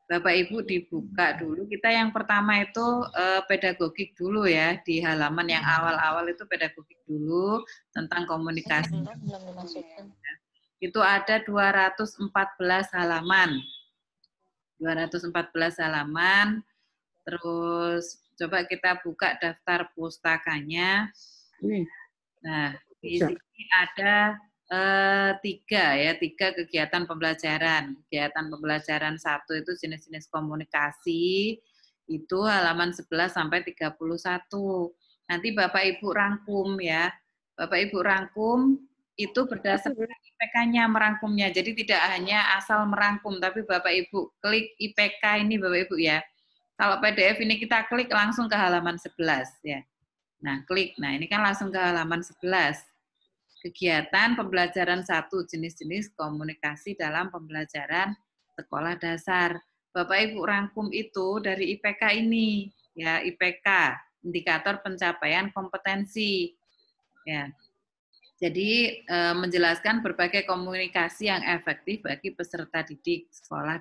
Bapak Ibu dibuka dulu. Kita yang pertama itu pedagogik dulu ya. Di halaman yang awal-awal itu pedagogik dulu tentang komunikasi. Itu ada 214 halaman. 214 halaman. Terus coba kita buka daftar pustakanya. Nah, di sini ada tiga kegiatan pembelajaran. Kegiatan pembelajaran 1 itu jenis-jenis komunikasi, itu halaman 11 sampai 31. Nanti Bapak Ibu rangkum ya. Bapak Ibu rangkum itu berdasarkan IPK-nya merangkumnya. Jadi tidak hanya asal merangkum, tapi Bapak Ibu klik IPK ini Bapak Ibu ya. Kalau PDF ini kita klik langsung ke halaman 11 ya. Nah, klik. Nah, ini kan langsung ke halaman 11. Kegiatan pembelajaran 1, jenis-jenis komunikasi dalam pembelajaran sekolah dasar. Bapak Ibu rangkum itu dari IPK ini, ya, IPK, indikator pencapaian kompetensi. Ya. Jadi menjelaskan berbagai komunikasi yang efektif bagi peserta didik sekolah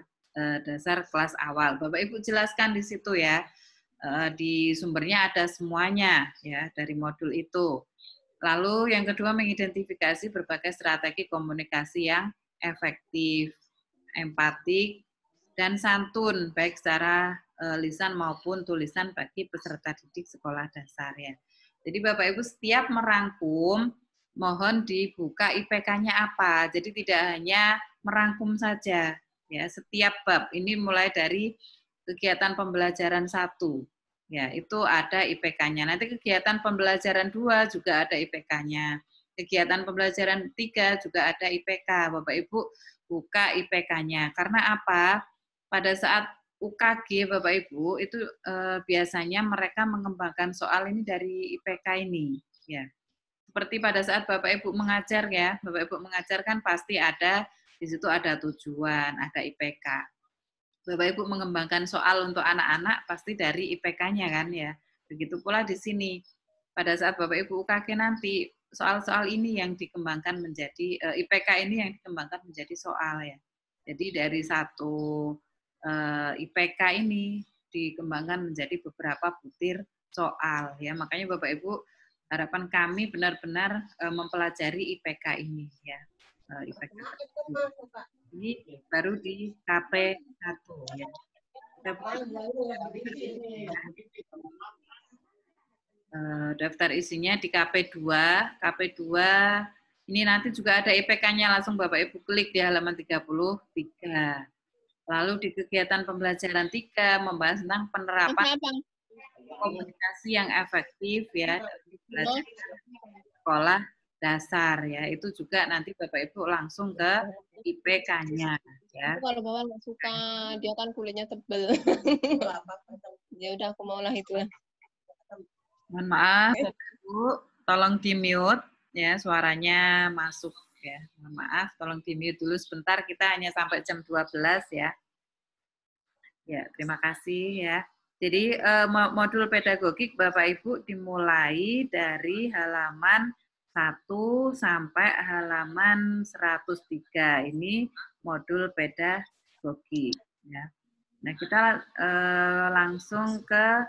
dasar kelas awal. Bapak Ibu jelaskan di situ ya. Di sumbernya ada semuanya ya dari modul itu. Lalu yang kedua mengidentifikasi berbagai strategi komunikasi yang efektif, empatik, dan santun baik secara lisan maupun tulisan bagi peserta didik sekolah dasar ya. Jadi Bapak Ibu setiap merangkum mohon dibuka IPK-nya apa. Jadi tidak hanya merangkum saja ya, setiap bab ini mulai dari kegiatan pembelajaran 1 ya, itu ada IPK-nya. Nanti kegiatan pembelajaran 2 juga ada IPK-nya. Kegiatan pembelajaran 3 juga ada IPK. Bapak Ibu buka IPK-nya. Karena apa? Pada saat UKG Bapak Ibu itu biasanya mereka mengembangkan soal ini dari IPK ini ya. Seperti pada saat Bapak Ibu mengajar ya, Bapak Ibu mengajar kan pasti ada di situ ada tujuan, ada IPK. Bapak Ibu mengembangkan soal untuk anak-anak pasti dari IPK-nya kan ya. Begitu pula di sini. Pada saat Bapak Ibu UKG nanti soal-soal ini yang dikembangkan menjadi IPK ini yang dikembangkan menjadi soal ya. Jadi dari satu IPK ini dikembangkan menjadi beberapa butir soal ya. Makanya Bapak Ibu harapan kami benar-benar mempelajari IPK ini ya. IPK ini baru di KP1 ya. Daftar isinya di KP2. KP2 Ini nanti juga ada IPK-nya, langsung Bapak Ibu klik di halaman 33. Lalu di kegiatan pembelajaran 3 membahas tentang penerapan komunikasi yang efektif ya dalam pembelajaran sekolah dasar ya. Itu juga nanti Bapak Ibu langsung ke IPK-nya ya. Kalau Bapak nggak suka, dia kan kulitnya tebel. Ya udah aku maulah itu. Mohon maaf Bapak Ibu, tolong di-mute ya, suaranya masuk ya. Mohon maaf, tolong di-mute dulu sebentar, kita hanya sampai jam 12 ya. Ya, terima kasih ya. Jadi modul pedagogik Bapak Ibu dimulai dari halaman 1 sampai halaman 103. Ini modul pedagogik ya. Nah, kita langsung ke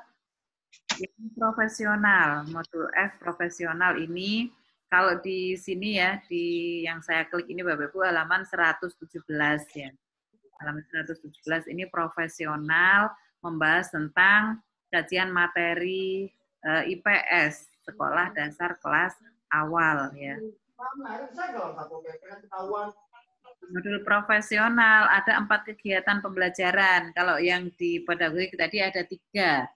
yang profesional. Modul F profesional ini kalau di sini ya, di yang saya klik ini Bapak Ibu halaman 117 ya. Halaman 117 ini profesional, membahas tentang kajian materi IPS, sekolah dasar kelas awal ya. Modul profesional ada 4 kegiatan pembelajaran. Kalau yang di pedagogik tadi ada 3.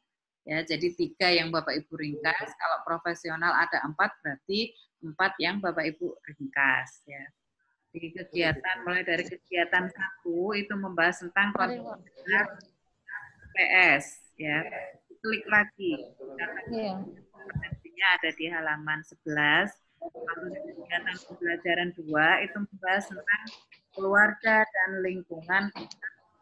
Ya, jadi 3 yang Bapak Ibu ringkas. Kalau profesional ada 4, berarti 4 yang Bapak Ibu ringkas ya. Di kegiatan, mulai dari kegiatan 1 itu membahas tentang PS ya. Klik lagi. Kompetensinya ada di halaman 11. Lalu kegiatan pembelajaran 2 itu membahas tentang keluarga dan lingkungan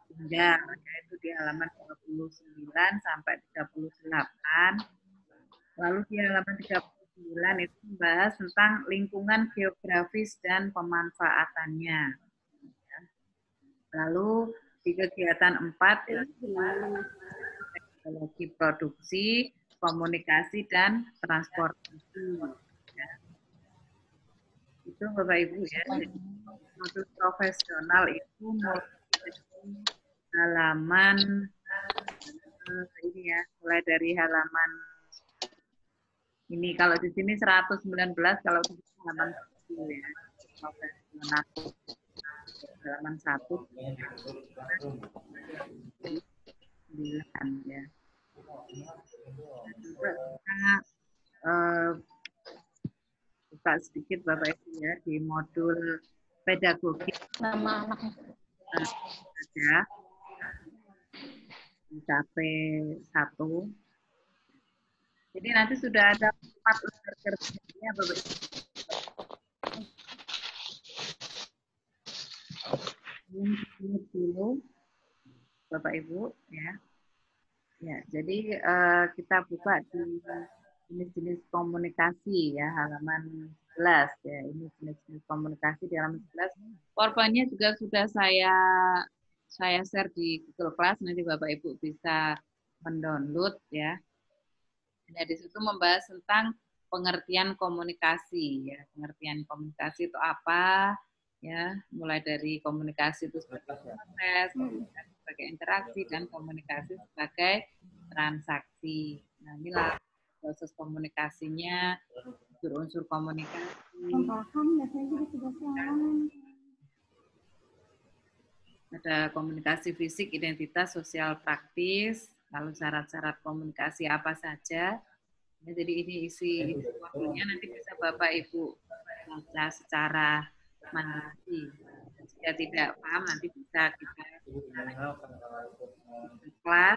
tinggal, yaitu di halaman 29 sampai 38. Lalu di halaman 39 itu membahas tentang lingkungan geografis dan pemanfaatannya. Lalu di kegiatan 4 teknologi produksi, komunikasi, dan transportasi. Ya. Itu Bapak Ibu ya. Modul profesional itu mulai halaman ini ya, mulai dari halaman ini, kalau di sini 119, kalau di sini halaman 1 ya. Profesional. Halaman 1. 9 ya. Kita buka sedikit Bapak Ibu ya di modul pedagogik. Nama anak Saja. Mencapai 1. Jadi nanti sudah ada 4 unsur kerjanya Bapak Ibu. Ini dulu Bapak Ibu ya. Ya, jadi kita buka di jenis-jenis komunikasi ya, halaman 11 ya. Ini jenis-jenis komunikasi di halaman 11. PowerPoint-nya juga sudah saya share di Google Class, nanti Bapak Ibu bisa mendownload ya. Nah, di situ membahas tentang pengertian komunikasi ya. Pengertian komunikasi itu apa? Ya, mulai dari komunikasi itu sebagai proses, komunikasi sebagai interaksi, dan komunikasi sebagai transaksi. Nah, inilah proses komunikasinya, unsur-unsur komunikasi. Ada komunikasi fisik, identitas, sosial, praktis, lalu syarat-syarat komunikasi apa saja. Ya, jadi ini isi waktunya, nanti bisa Bapak Ibu baca secara mandiri. Jika tidak paham nanti bisa kita kelas,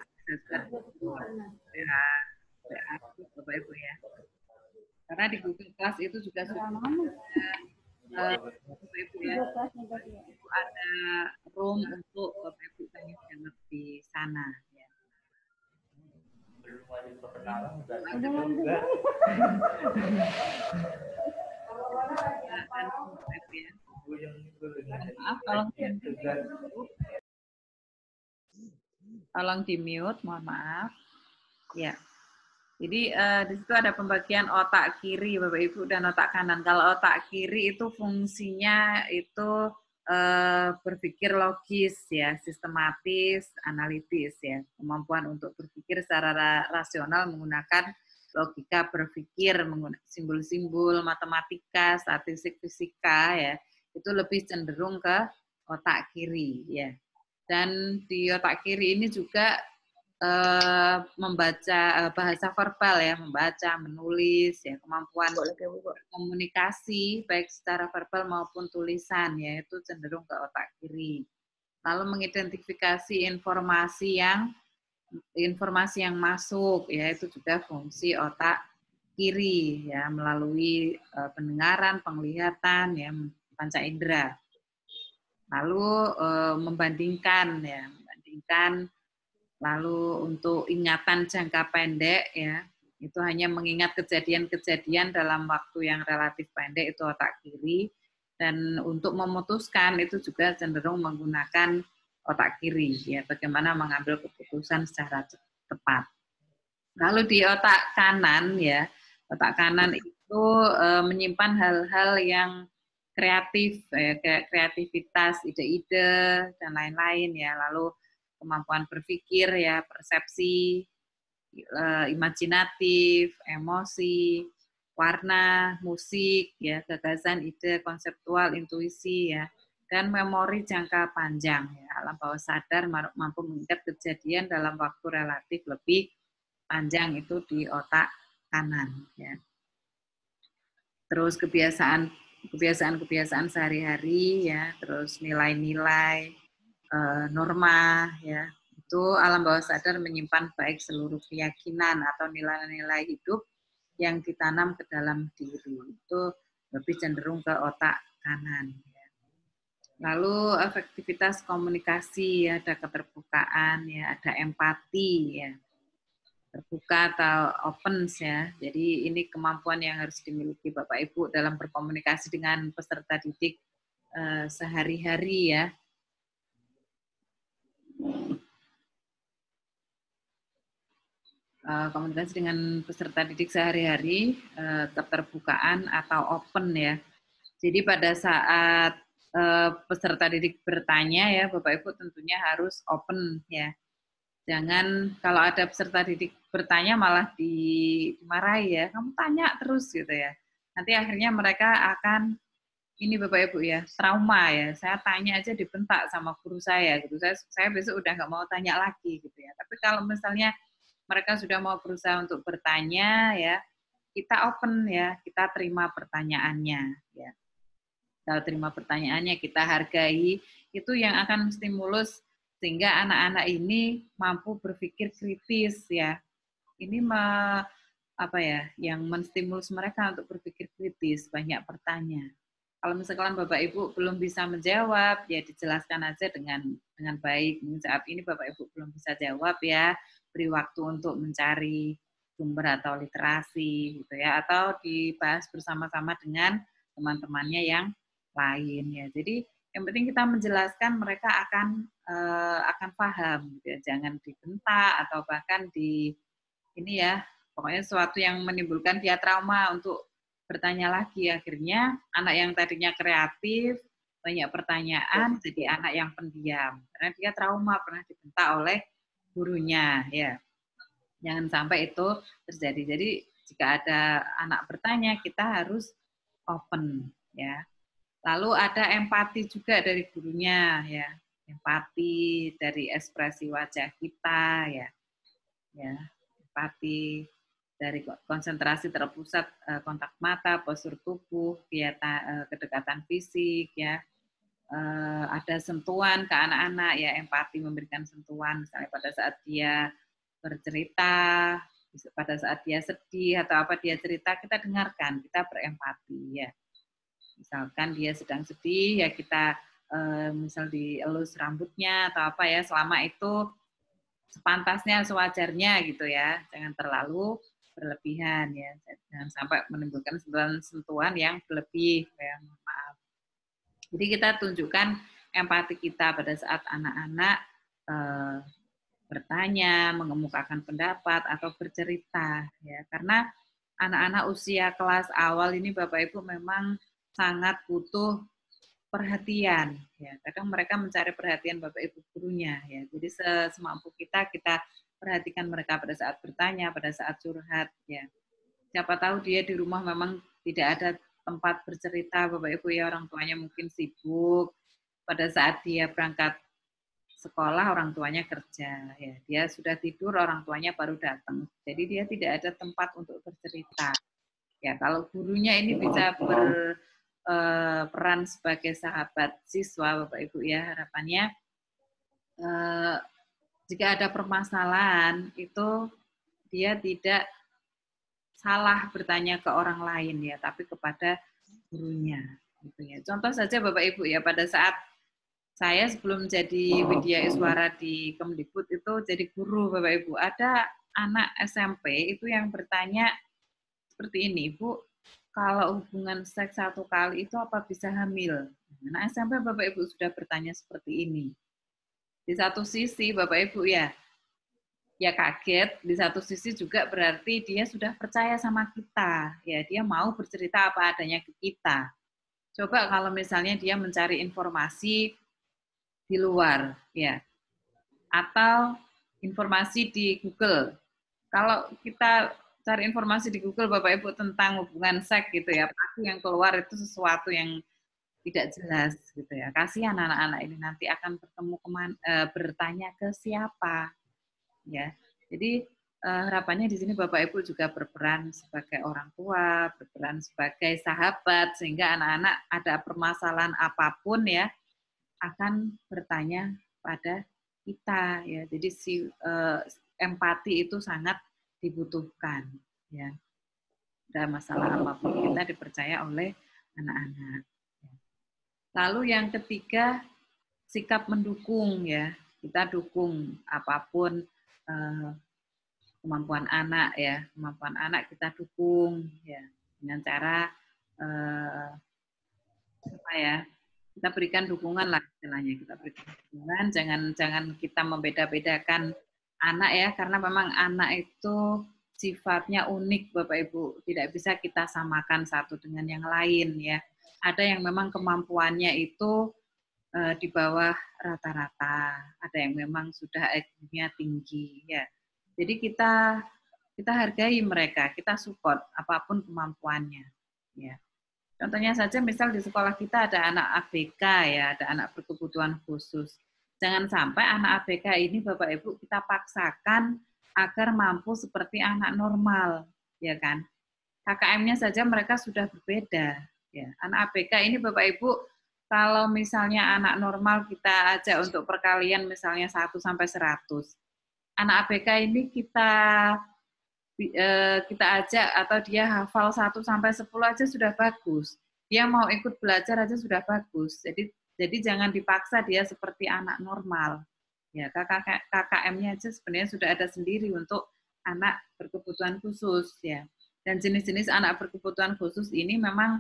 Bapak Ibu ya. Karena di Google Class itu juga sudah Bapak Ibu ya, ada room untuk Bapak Ibu tanya-jawab di sana. Ya. Maaf, tolong di mute, mohon maaf. Ya. Jadi di situ ada pembagian otak kiri Bapak Ibu dan otak kanan. Kalau otak kiri itu fungsinya itu berpikir logis ya, sistematis, analitis ya, kemampuan untuk berpikir secara rasional menggunakan logika berpikir menggunakan simbol-simbol, matematika, statistik, fisika ya, itu lebih cenderung ke otak kiri ya. Dan di otak kiri ini juga membaca bahasa verbal ya, membaca, menulis ya, kemampuan komunikasi baik secara verbal maupun tulisan ya, itu cenderung ke otak kiri. Lalu mengidentifikasi informasi yang masuk ya, itu juga fungsi otak kiri ya, melalui pendengaran, penglihatan ya, panca indera. Lalu membandingkan, lalu untuk ingatan jangka pendek ya, itu hanya mengingat kejadian-kejadian dalam waktu yang relatif pendek, itu otak kiri. Dan untuk memutuskan itu juga cenderung menggunakan otak kiri ya, bagaimana mengambil keputusan secara tepat. Lalu di otak kanan ya, otak kanan itu menyimpan hal-hal yang kreatif, kayak kreativitas, ide-ide dan lain-lain ya. Lalu kemampuan berpikir ya, persepsi, imajinatif, emosi, warna, musik ya, gagasan, ide, konseptual, intuisi ya, dan memori jangka panjang ya. Alam bawah sadar mampu mengingat kejadian dalam waktu relatif lebih panjang, itu di otak kanan ya. Terus kebiasaan sehari-hari ya, terus nilai-nilai, norma ya, itu alam bawah sadar menyimpan baik seluruh keyakinan atau nilai-nilai hidup yang ditanam ke dalam diri, itu lebih cenderung ke otak kanan ya. Lalu efektivitas komunikasi ya, ada keterbukaan ya, ada empati ya, terbuka atau opens ya. Jadi ini kemampuan yang harus dimiliki Bapak Ibu dalam berkomunikasi dengan peserta didik sehari-hari ya. Komunikasi dengan peserta didik sehari-hari, keterbukaan atau open ya. Jadi pada saat peserta didik bertanya ya, Bapak Ibu tentunya harus open ya. Jangan kalau ada peserta didik bertanya malah dimarahi ya, kamu tanya terus gitu ya. Nanti akhirnya mereka akan ini Bapak Ibu ya, trauma ya. Saya tanya aja dibentak sama guru saya gitu. Saya besok udah nggak mau tanya lagi gitu ya. Tapi kalau misalnya mereka sudah mau berusaha untuk bertanya ya, kita open ya, kita terima pertanyaannya ya. Kita terima pertanyaannya, kita hargai, itu yang akan stimulus sehingga anak-anak ini mampu berpikir kritis ya. Ini yang menstimulus mereka untuk berpikir kritis, banyak bertanya. Kalau misalkan Bapak Ibu belum bisa menjawab, ya dijelaskan aja dengan baik. Saat ini Bapak Ibu belum bisa jawab ya, beri waktu untuk mencari sumber atau literasi gitu ya, atau dibahas bersama-sama dengan teman-temannya yang lain ya. Jadi yang penting kita menjelaskan, mereka akan paham gitu ya. Jangan dibentak atau bahkan pokoknya sesuatu yang menimbulkan dia trauma untuk bertanya lagi. Akhirnya anak yang tadinya kreatif, banyak pertanyaan, jadi anak yang pendiam karena dia trauma pernah dibentak oleh gurunya ya. Jangan sampai itu terjadi. Jadi jika ada anak bertanya, kita harus open ya. Lalu ada empati juga dari gurunya ya, empati dari ekspresi wajah kita ya, empati dari konsentrasi terpusat, kontak mata, postur tubuh, kedekatan fisik ya, ada sentuhan ke anak-anak ya, empati memberikan sentuhan misalnya pada saat dia bercerita, pada saat dia sedih atau apa dia cerita, kita dengarkan, kita berempati ya. Misalkan dia sedang sedih, ya kita misal dielus rambutnya atau apa ya, selama itu sepantasnya, sewajarnya gitu ya, jangan terlalu berlebihan ya, jangan sampai menimbulkan sentuhan yang berlebih ya, maaf. Jadi kita tunjukkan empati kita pada saat anak-anak bertanya, mengemukakan pendapat atau bercerita ya, karena anak-anak usia kelas awal ini Bapak Ibu memang sangat butuh perhatian ya. Kadang mereka mencari perhatian Bapak Ibu gurunya ya. Jadi semampu kita perhatikan mereka pada saat bertanya, pada saat curhat ya. Siapa tahu dia di rumah memang tidak ada tempat bercerita, Bapak Ibu ya, orang tuanya mungkin sibuk. Pada saat dia berangkat sekolah, orang tuanya kerja. Ya, dia sudah tidur, orang tuanya baru datang. Jadi dia tidak ada tempat untuk bercerita. Ya, kalau gurunya ini bisa berperan sebagai sahabat siswa, Bapak Ibu ya, harapannya jika ada permasalahan itu dia tidak salah bertanya ke orang lain ya, tapi kepada gurunya. Gitu ya. Contoh saja Bapak Ibu ya, pada saat saya sebelum jadi Widya Iswara di Kemdikbud itu jadi guru Bapak Ibu, ada anak SMP itu yang bertanya seperti ini, Bu, kalau hubungan seks 1 kali itu apa bisa hamil? Anak SMP Bapak Ibu sudah bertanya seperti ini. Di satu sisi Bapak Ibu ya kaget, di satu sisi juga berarti dia sudah percaya sama kita, ya dia mau bercerita apa adanya ke kita. Coba kalau misalnya dia mencari informasi di luar, ya, atau informasi di Google. Kalau kita cari informasi di Google, Bapak Ibu, tentang hubungan seks gitu ya, pasti yang keluar itu sesuatu yang tidak jelas gitu ya. Kasihan anak-anak ini nanti akan bertanya ke siapa, ya. Jadi harapannya di sini Bapak Ibu juga berperan sebagai orang tua, berperan sebagai sahabat, sehingga anak-anak ada permasalahan apapun ya akan bertanya pada kita ya. Jadi empati itu sangat dibutuhkan ya. Ada masalah apapun kita dipercaya oleh anak-anak. Lalu yang ketiga, sikap mendukung ya. Kita dukung apapun kemampuan anak ya, kemampuan anak kita dukung ya dengan cara apa ya, kita berikan dukungan lah istilahnya, kita berikan dukungan, jangan kita membeda-bedakan anak ya, karena memang anak itu sifatnya unik Bapak Ibu, tidak bisa kita samakan satu dengan yang lain ya. Ada yang memang kemampuannya itu di bawah rata-rata, ada yang memang sudah IQ-nya tinggi ya. Jadi kita hargai mereka, kita support apapun kemampuannya ya. Contohnya saja misal di sekolah kita ada anak ABK ya, ada anak berkebutuhan khusus. Jangan sampai anak ABK ini Bapak Ibu kita paksakan agar mampu seperti anak normal, ya kan? KKM-nya saja mereka sudah berbeda. Ya, anak ABK ini Bapak Ibu kalau misalnya anak normal kita ajak untuk perkalian misalnya 1 sampai 100. Anak ABK ini kita ajak atau dia hafal 1 sampai 10 aja sudah bagus. Dia mau ikut belajar aja sudah bagus. Jadi jangan dipaksa dia seperti anak normal. Ya, KKM-nya aja sebenarnya sudah ada sendiri untuk anak berkebutuhan khusus ya. Dan jenis-jenis anak berkebutuhan khusus ini memang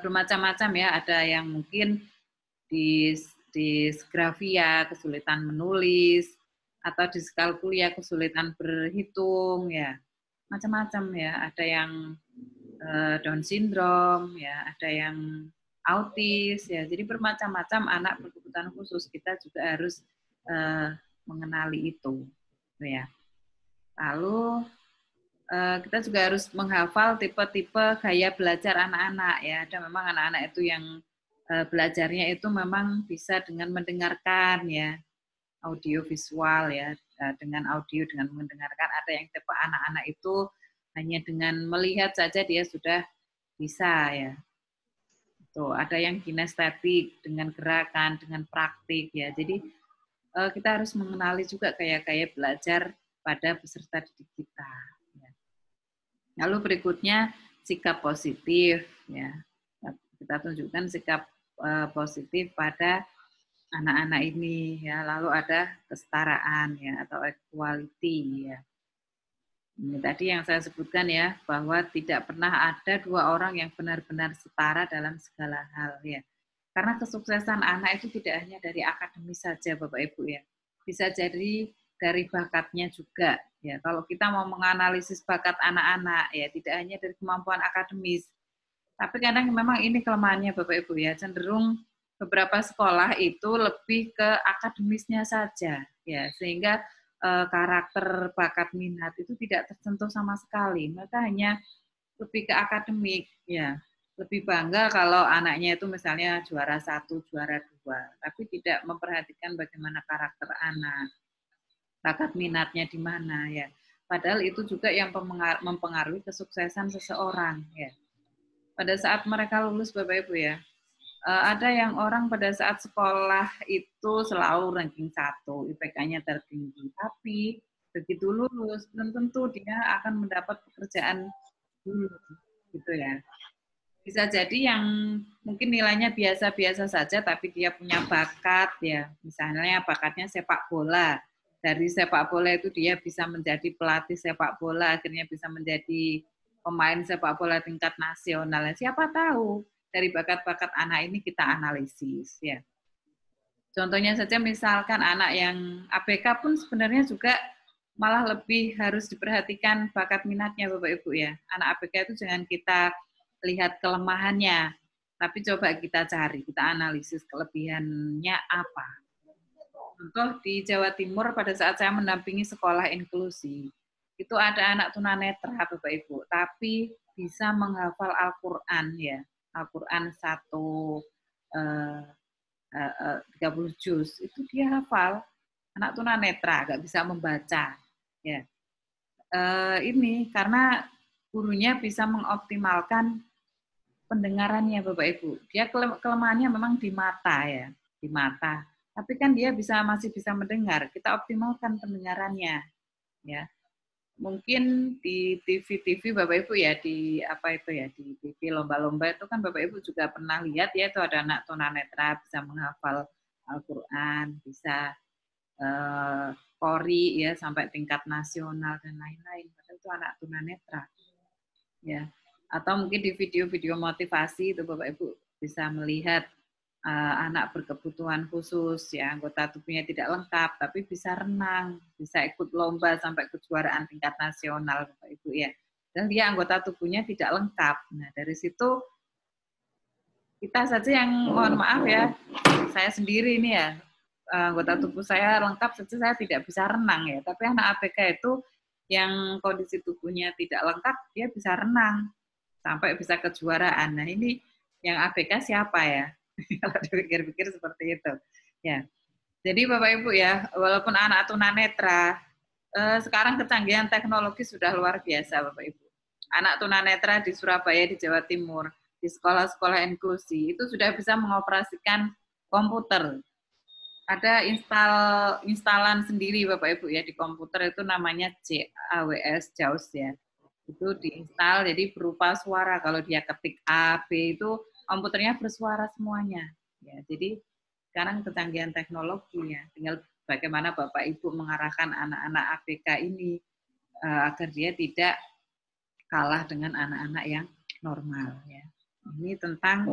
bermacam-macam ya. Ada yang mungkin disgrafia, kesulitan menulis, atau diskalkulia, kesulitan berhitung, ya macam-macam ya. Ada yang Down syndrome, ya ada yang autis, ya. Jadi bermacam-macam anak berkebutuhan khusus. Kita juga harus mengenali itu, ya. Lalu kita juga harus menghafal tipe-tipe gaya belajar anak-anak, ya. Ada memang anak-anak itu yang belajarnya itu memang bisa dengan mendengarkan ya, audio visual ya, dengan audio, dengan mendengarkan. Ada yang tipe anak-anak itu hanya dengan melihat saja dia sudah bisa ya. Tuh, ada yang kinestetik dengan gerakan, dengan praktik ya. Jadi kita harus mengenali juga gaya-gaya belajar pada peserta didik kita. Ya. Lalu berikutnya sikap positif ya. Kita tunjukkan sikap positif pada anak-anak ini ya. Lalu ada kesetaraan ya atau equality ya. Ini tadi yang saya sebutkan ya, bahwa tidak pernah ada 2 orang yang benar-benar setara dalam segala hal ya. Karena kesuksesan anak itu tidak hanya dari akademis saja Bapak Ibu ya. Bisa jadi dari bakatnya juga ya. Kalau kita mau menganalisis bakat anak-anak ya, tidak hanya dari kemampuan akademis. Tapi kadang memang ini kelemahannya Bapak Ibu ya, cenderung beberapa sekolah itu lebih ke akademisnya saja ya, sehingga karakter, bakat, minat itu tidak tersentuh sama sekali. Mereka hanya lebih ke akademik, ya. Lebih bangga kalau anaknya itu misalnya juara 1, juara 2, tapi tidak memperhatikan bagaimana karakter anak, bakat minatnya di mana, ya. Padahal itu juga yang mempengaruhi kesuksesan seseorang, ya. Pada saat mereka lulus, Bapak Ibu, ya, ada yang orang pada saat sekolah itu selalu ranking 1, IPK-nya tertinggi, tapi begitu lulus belum tentu dia akan mendapat pekerjaan dulu, gitu ya. Bisa jadi yang mungkin nilainya biasa-biasa saja, tapi dia punya bakat, ya. Misalnya bakatnya sepak bola. Dari sepak bola itu dia bisa menjadi pelatih sepak bola, akhirnya bisa menjadi pemain sepak bola tingkat nasional. Siapa tahu dari bakat-bakat anak ini kita analisis, ya. Contohnya saja misalkan anak yang ABK pun sebenarnya juga malah lebih harus diperhatikan bakat minatnya, Bapak Ibu, ya. Anak ABK itu jangan kita lihat kelemahannya, tapi coba kita cari, kita analisis kelebihannya apa. Contoh di Jawa Timur pada saat saya mendampingi sekolah inklusi, itu ada anak tunanetra, Bapak Ibu, tapi bisa menghafal Al-Quran, ya. Al-Quran 30 juz, itu dia hafal. Anak tunanetra, nggak bisa membaca, ya. Ini karena gurunya bisa mengoptimalkan pendengarannya, Bapak Ibu. Dia kelemahannya memang di mata, ya, di mata. Tapi kan dia masih bisa mendengar. Kita optimalkan pendengarannya, ya. Mungkin di TV Bapak Ibu, ya, di di TV lomba-lomba itu kan Bapak Ibu juga pernah lihat, ya, itu ada anak tunanetra bisa menghafal Al-Quran, bisa Qori, ya, sampai tingkat nasional dan lain-lain. Padahal itu anak tunanetra, ya. Atau mungkin di video-video motivasi itu Bapak Ibu bisa melihat anak berkebutuhan khusus, ya, anggota tubuhnya tidak lengkap tapi bisa renang, bisa ikut lomba sampai kejuaraan tingkat nasional, Bapak Ibu, ya. Dan dia anggota tubuhnya tidak lengkap. Nah, dari situ kita saja yang mohon maaf, ya, saya sendiri ini, ya, anggota tubuh saya lengkap saja saya tidak bisa renang, ya. Tapi anak ABK itu yang kondisi tubuhnya tidak lengkap dia bisa renang sampai bisa kejuaraan. Nah, ini yang ABK siapa, ya? Kalau dipikir-pikir seperti itu, ya. Jadi Bapak Ibu, ya, walaupun anak tunanetra, sekarang kecanggihan teknologi sudah luar biasa, Bapak Ibu. Anak tunanetra di Surabaya, di Jawa Timur, di sekolah-sekolah inklusi itu sudah bisa mengoperasikan komputer. Ada instalan sendiri, Bapak Ibu, ya, di komputer itu namanya JAWS, JAWS, ya. Itu diinstal jadi berupa suara. Kalau dia ketik A, B itu komputernya bersuara semuanya, ya. Jadi sekarang kecanggihan teknologi, ya, tinggal bagaimana Bapak Ibu mengarahkan anak-anak ABK ini agar dia tidak kalah dengan anak-anak yang normal, ya. Ini tentang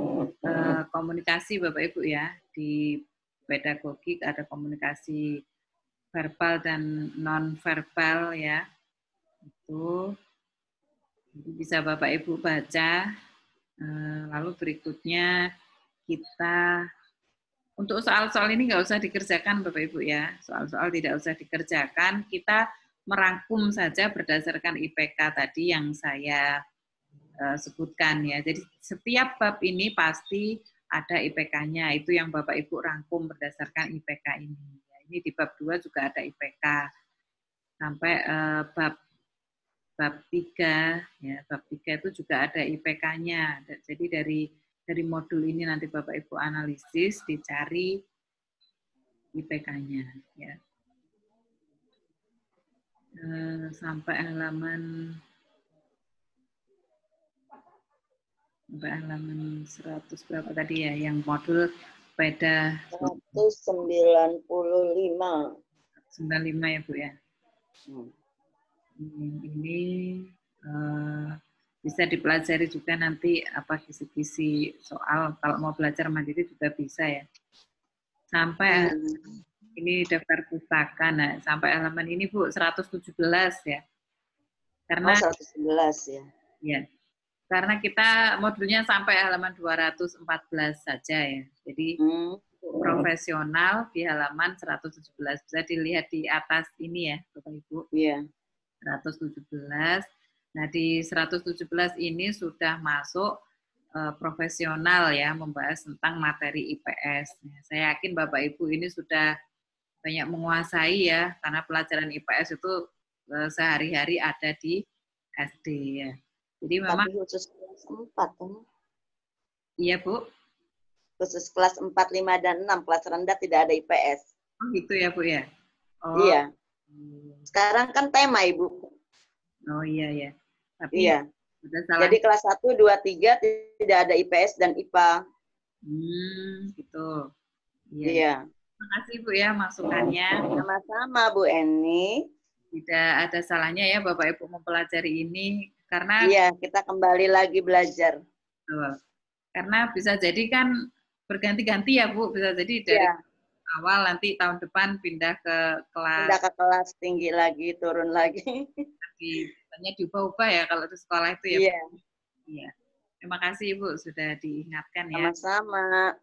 komunikasi, Bapak Ibu, ya. Di pedagogik ada komunikasi verbal dan non verbal, ya. Itu bisa Bapak Ibu baca. Lalu berikutnya kita untuk soal-soal ini nggak usah dikerjakan, Bapak Ibu, ya. Soal-soal tidak usah dikerjakan, kita merangkum saja berdasarkan IPK tadi yang saya sebutkan, ya. Jadi setiap bab ini pasti ada IPK-nya, itu yang Bapak Ibu rangkum berdasarkan IPK ini. Ya, ini di bab 2 juga ada IPK sampai bab 3, ya, bab 3 itu juga ada IPK-nya. Jadi dari modul ini nanti Bapak Ibu analisis, dicari IPK-nya, ya. Sampai halaman 100 berapa tadi, ya, yang modul pada 195. 95, ya, Bu, ya. Ini bisa dipelajari juga nanti apa kisi-kisi soal, kalau mau belajar mandiri juga bisa, ya. Sampai ini daftar pustaka. Nah, sampai halaman ini Bu 117, ya. Karena 111, ya. Ya. Karena kita modulnya sampai halaman 214 saja, ya. Jadi profesional di halaman 117. Bisa dilihat di atas ini ya, Bapak Ibu. Iya. 117. Nah, di 117 ini sudah masuk profesional ya, membahas tentang materi IPS. Nah, saya yakin Bapak Ibu ini sudah banyak menguasai ya, karena pelajaran IPS itu sehari-hari ada di SD ya. Jadi memang Tapi khusus kelas 4 kan? iya Bu. Khusus kelas 4, 5, dan 6. Kelas rendah tidak ada IPS. Oh gitu ya Bu ya. Oh. Iya. Sekarang kan tema Ibu. Oh iya ya. Tapi Iya. sudah salah. Jadi kelas 1, 2, 3 tidak ada IPS dan IPA. Gitu. Iya. Iya. Terima kasih Bu ya masukannya. Sama-sama Bu Eni. Tidak ada salahnya ya Bapak Ibu mempelajari ini karena Iya, kita kembali lagi belajar. Karena bisa jadi kan berganti-ganti ya Bu, bisa jadi dari awal nanti tahun depan pindah ke kelas tinggi lagi, turun lagi. Banyak diubah-ubah ya kalau di sekolah itu ya. Iya. Iya. Terima kasih Ibu sudah diingatkan ya. Sama-sama.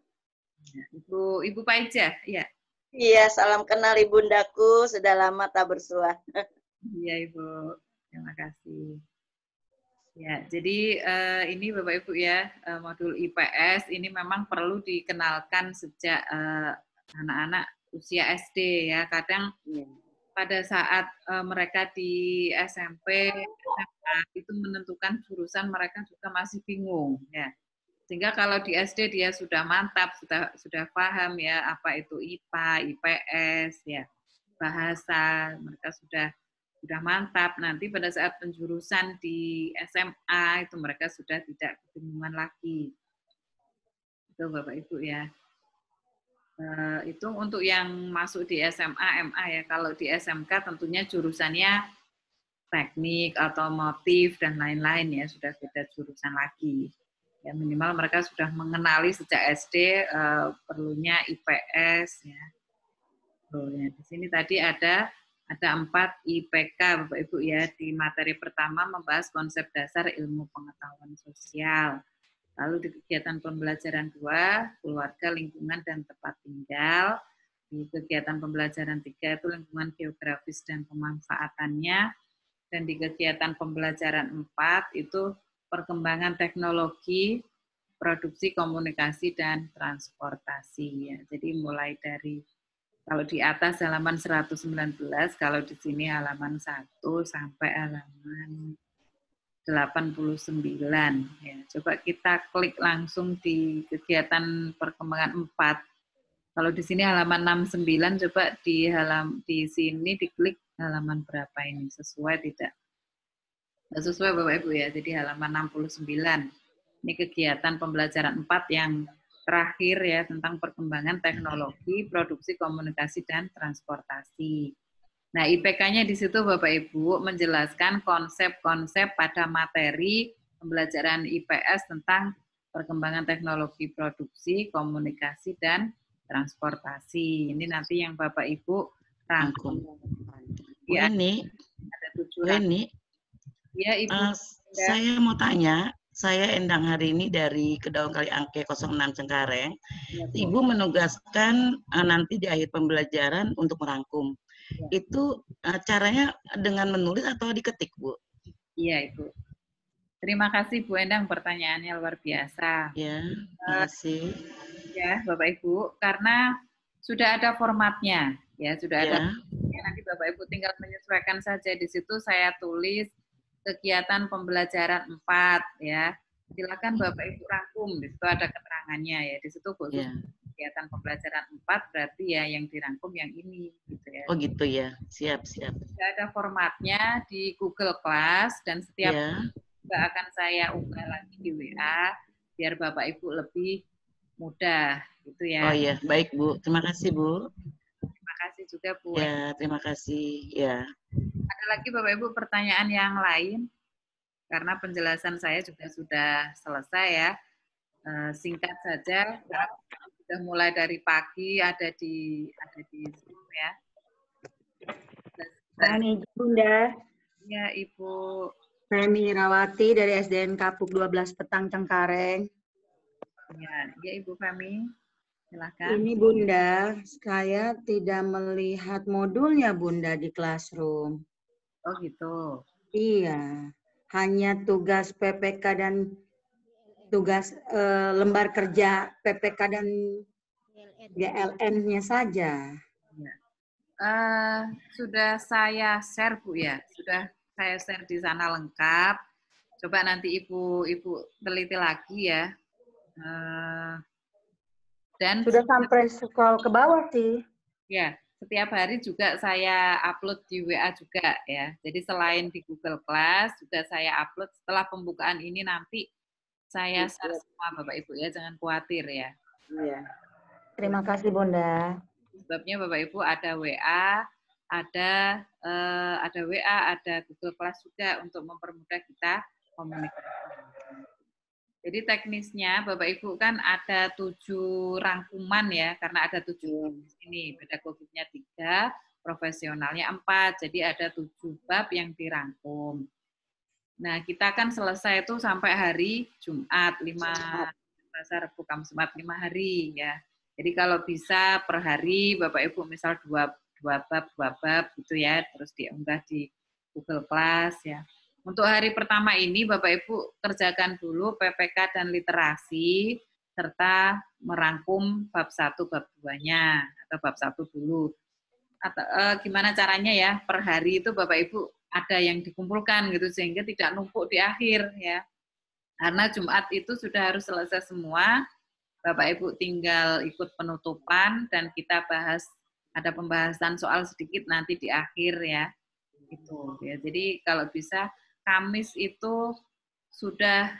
Ibu Paija, ya. Iya, salam kenal Ibundaku, sudah lama tak bersua. Iya Ibu, terima kasih. Ya, jadi ini Bapak Ibu ya, modul IPS ini memang perlu dikenalkan sejak anak-anak usia SD ya. Kadang pada saat mereka di SMP, SMA, itu menentukan jurusan mereka juga masih bingung ya. Sehingga kalau di SD dia sudah mantap, sudah paham ya apa itu IPA, IPS ya, bahasa, mereka sudah mantap. Nanti pada saat penjurusan di SMA itu mereka sudah tidak kebingungan lagi. Itu Bapak Ibu ya. Itu untuk yang masuk di SMA, MA ya. Kalau di SMK tentunya jurusannya teknik, otomotif dan lain-lain ya, sudah beda jurusan lagi. Ya minimal mereka sudah mengenali sejak SD perlunya IPS ya. Ya. Di sini tadi ada 4 IPK Bapak Ibu ya. Di materi pertama membahas konsep dasar ilmu pengetahuan sosial. Lalu di kegiatan pembelajaran 2, keluarga, lingkungan, dan tempat tinggal. Di kegiatan pembelajaran 3 itu lingkungan geografis dan pemanfaatannya. Dan di kegiatan pembelajaran 4 itu perkembangan teknologi, produksi, komunikasi, dan transportasi. Ya. Jadi mulai dari, kalau di atas halaman 119, kalau di sini halaman 1 sampai halaman 89. Ya. Coba kita klik langsung di kegiatan perkembangan 4. Kalau di sini halaman 69, coba di sini diklik halaman berapa ini, sesuai tidak? Sesuai Bapak Ibu ya, jadi halaman 69. Ini kegiatan pembelajaran 4 yang terakhir ya, tentang perkembangan teknologi, produksi, komunikasi, dan transportasi. Nah, IPK-nya di situ Bapak Ibu menjelaskan konsep-konsep pada materi pembelajaran IPS tentang perkembangan teknologi produksi, komunikasi, dan transportasi. Ini nanti yang Bapak Ibu rangkum. Ya, ini, ada 7 ini. Ya, Ibu. Saya mau tanya, saya Endang hari ini dari Kedaung Kali Angke 06 Cengkareng. Ya, Ibu menugaskan nanti di akhir pembelajaran untuk merangkum. Ya. Itu caranya dengan menulis atau diketik, Bu? Iya, Ibu. Terima kasih Bu Endang, pertanyaannya luar biasa. Ya, terima kasih. Ya, Bapak Ibu, karena sudah ada formatnya, ya sudah ada. Nanti Bapak Ibu tinggal menyesuaikan saja. Di situ saya tulis kegiatan pembelajaran 4 ya. Silakan Bapak Ibu rangkum, di situ ada keterangannya ya. Di situ khusus kegiatan pembelajaran 4 berarti ya yang dirangkum yang ini gitu ya. Oh gitu ya. Siap. Sudah ada formatnya di Google Class dan setiap juga akan saya unggah lagi di WA biar Bapak Ibu lebih mudah gitu ya. Oh iya, baik Bu. Terima kasih Bu. Terima kasih juga Bu. Ya, terima kasih. Ya. Ada lagi Bapak Ibu pertanyaan yang lain? Karena penjelasan saya juga sudah selesai ya. Singkat saja, sudah mulai dari pagi ada di Zoom ya. Ini Bunda. Ya Ibu. Femi Rawati dari SDN Kapuk 12 Petang Cengkareng. Ya Ibu Femi. Silakan. Ini Bunda, saya tidak melihat modulnya Bunda di Classroom. Oh gitu. Iya, hanya tugas PPK dan tugas lembar kerja PPK dan GLN-nya saja. Ya. Sudah saya share Bu ya, sudah saya share di sana lengkap. Coba nanti Ibu teliti lagi ya. Dan Sudah sampai scroll ke bawah sih. ya, setiap hari juga saya upload di WA juga ya. Jadi selain di Google Class, juga saya upload setelah pembukaan ini nanti saya share semua Bapak Ibu ya, jangan khawatir ya. Iya. Terima kasih Bunda. Sebabnya Bapak Ibu ada WA, ada WA, ada Google Class juga untuk mempermudah kita komunikasi. Jadi teknisnya Bapak Ibu kan ada 7 rangkuman ya, karena ada 7 di sini, pedagogiknya 3, profesionalnya 4, jadi ada 7 bab yang dirangkum. Nah, kita kan selesai itu sampai hari Jumat, 5 Rabu, Kamis, Jumat, 5 hari ya. Jadi kalau bisa per hari Bapak Ibu misal 2 bab gitu ya, terus diunggah di Google Class ya. Untuk hari pertama ini Bapak Ibu kerjakan dulu PPK dan literasi serta merangkum bab 1 bab 2-nya atau bab 1 dulu. Atau gimana caranya ya? Per hari itu Bapak Ibu ada yang dikumpulkan gitu sehingga tidak numpuk di akhir ya. Karena Jumat itu sudah harus selesai semua. Bapak Ibu tinggal ikut penutupan dan kita bahas, ada pembahasan soal sedikit nanti di akhir ya. Gitu ya. Jadi kalau bisa Kamis itu sudah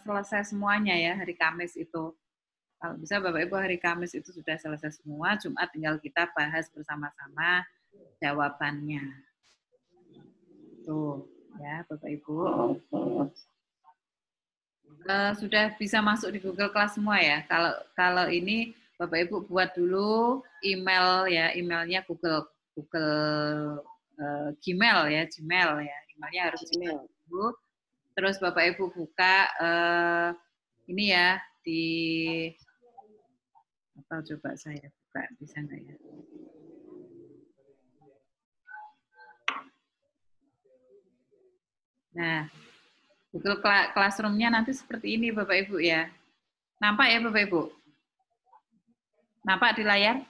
selesai semuanya ya, hari Kamis itu. Kalau bisa Bapak Ibu hari Kamis itu sudah selesai semua, Jumat tinggal kita bahas bersama-sama jawabannya. Tuh ya Bapak Ibu. Sudah bisa masuk di Google Class semua ya. Kalau ini Bapak Ibu buat dulu email ya, emailnya Google Gmail ya, emailnya harus Gmail dulu. Terus Bapak Ibu buka ini ya di apa, coba saya buka bisa nggak ya? Nah, Google Classroom-nya nanti seperti ini Bapak Ibu ya. Nampak ya Bapak Ibu? Nampak di layar?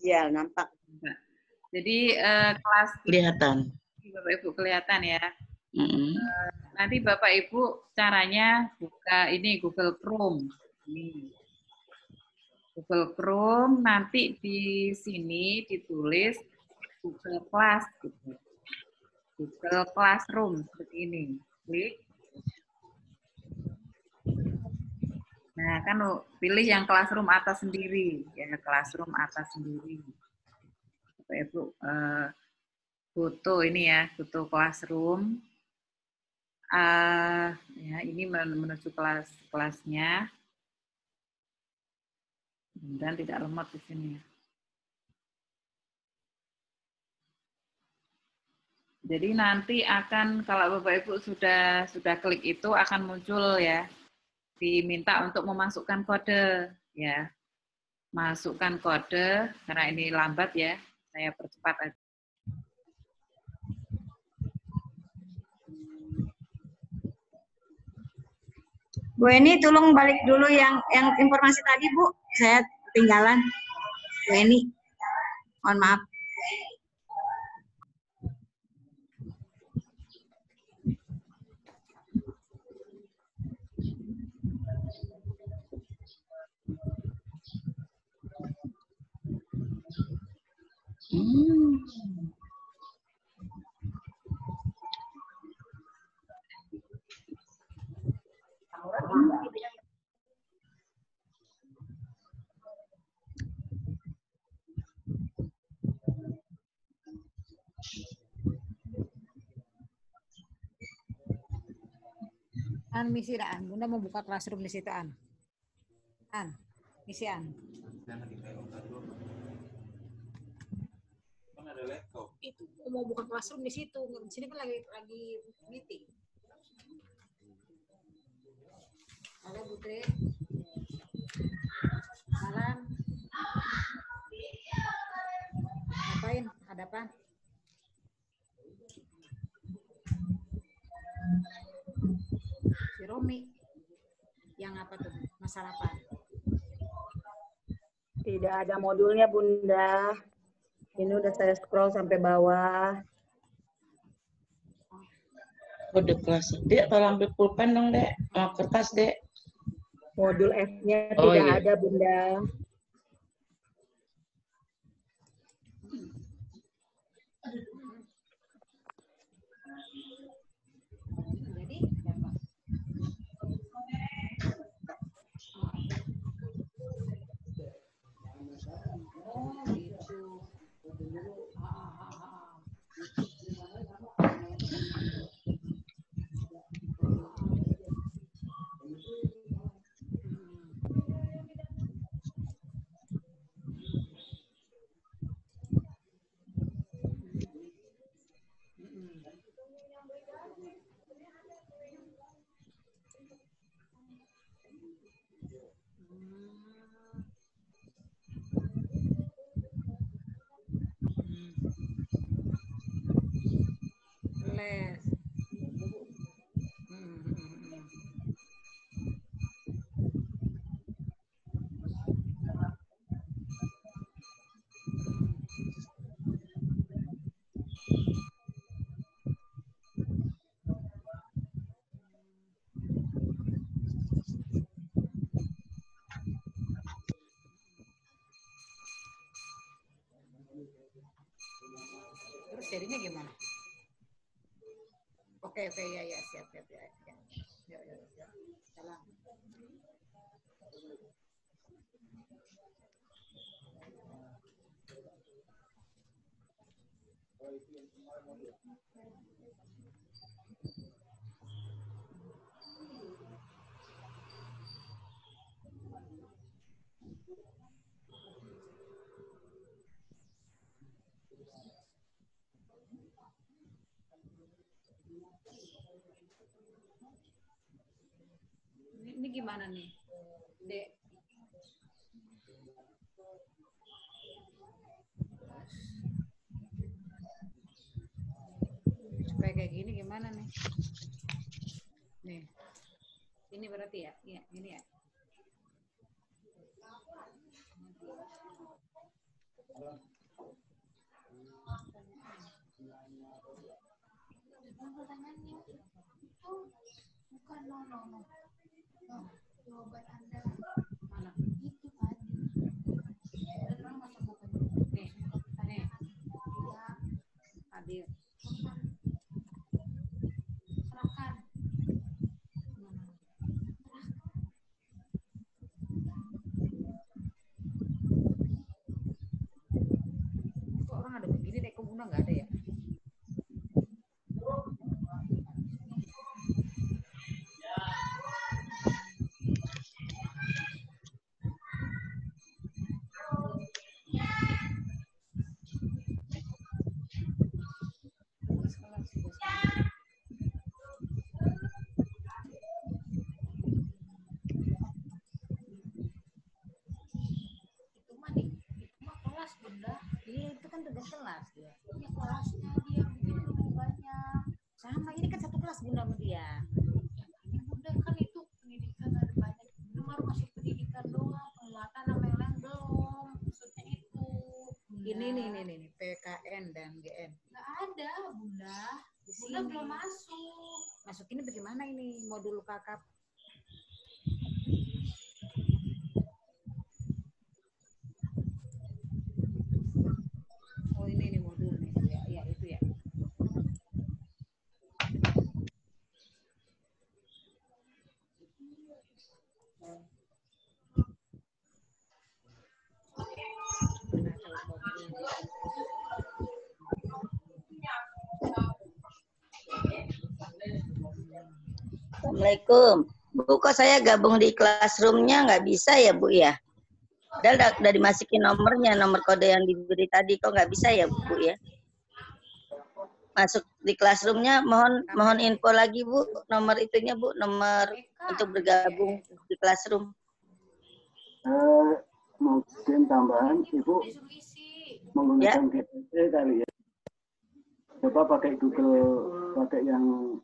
Iya, nampak. Jadi kelas Kelihatan. Bapak Ibu kelihatan ya. Nanti Bapak Ibu caranya buka ini Google Chrome. Ini. Google Chrome, nanti di sini ditulis Google Class gitu. Google Classroom seperti ini. Klik. Nah, kan pilih yang Classroom atas sendiri, ya Classroom atas sendiri. Bapak Ibu foto ini ya, foto Classroom. Ya, ini menuju kelasnya. Dan tidak lemot di sini. Jadi nanti akan kalau Bapak Ibu sudah klik itu akan muncul ya, diminta untuk memasukkan kode ya. Masukkan kode karena ini lambat ya, saya percepat aja. Bu Eni, tolong balik dulu yang informasi tadi, Bu. Saya ketinggalan. Bu Eni, mohon maaf. Misi An, Bunda mau buka Classroom di situ misi itu mau buka Classroom di situ, di sini kan lagi meeting. Halo Putri, malam. Siapa? Si Romi. Yang apa tuh? Masalah apa? Tidak ada modulnya, Bunda. Ini udah saya scroll sampai bawah. Kode kelas. Dek, tolong ambil pulpen dong, Dek. Kertas, Dek. Modul F-nya Oh, tidak iya. ada, Bunda. Jadi, berapa? Oh, gitu. Les. Terus jadinya gimana? Oke, ya, siap. Ya. Jalan. Ini gimana nih, Dek? Supaya kayak gini gimana nih? Nih, ini berarti ya? Iya, ini ya. Pertanyaannya itu bukan no. Jawaban Anda Mana? itu tadi. Dan masuk bukan. Nih. Adil. Serahkan. Kok orang ada begini deh, kok Bunda nggak ada ya? Kelas Bunda, iya itu kan tugas kelas dia. Ya kelasnya dia bikin lebih banyak. Sama ini kan satu kelas Bunda sama dia. Ini Bunda kan itu pendidikan ada banyak. Bunda baru kasih pendidikan doang, penguatan sama yang lain belum. Maksudnya itu. Bunda. Ini PKN dan GN. Nggak ada Bunda. Di Bunda sini. belum masuk. Masuk ini bagaimana ini modul kakap? Oh ini modul nih ya itu ya. Assalamualaikum. Bu, kok saya gabung di classroom-nya nggak bisa ya, Bu ya? Udah dimasukin nomornya, nomor kode yang diberi tadi, kok nggak bisa ya, Bu ya? Masuk di classroom-nya, mohon info lagi, Bu, nomor itunya, Bu, nomor untuk bergabung di classroom. Mungkin tambahan, Ibu menggunakan GTC kali ya. coba pakai Google, pakai yang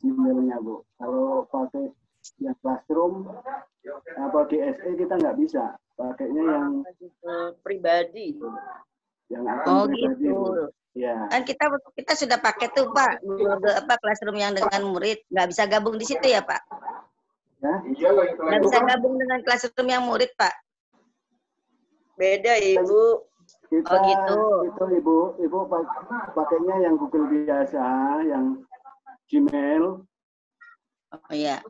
Gmail-nya, Bu. Kalau pakai yang Classroom apa GSE kita nggak bisa. Pakainya yang pribadi. Yang akun pribadi, gitu. Bu. Ya. Kan kita sudah pakai tuh Pak, Classroom yang dengan murid, nggak bisa gabung di situ ya Pak? Ya? Nggak bisa gabung dengan Classroom yang murid Pak? Beda Ibu. Kita, gitu. Itu Ibu pakainya yang Google biasa, yang Gmail. Oh iya.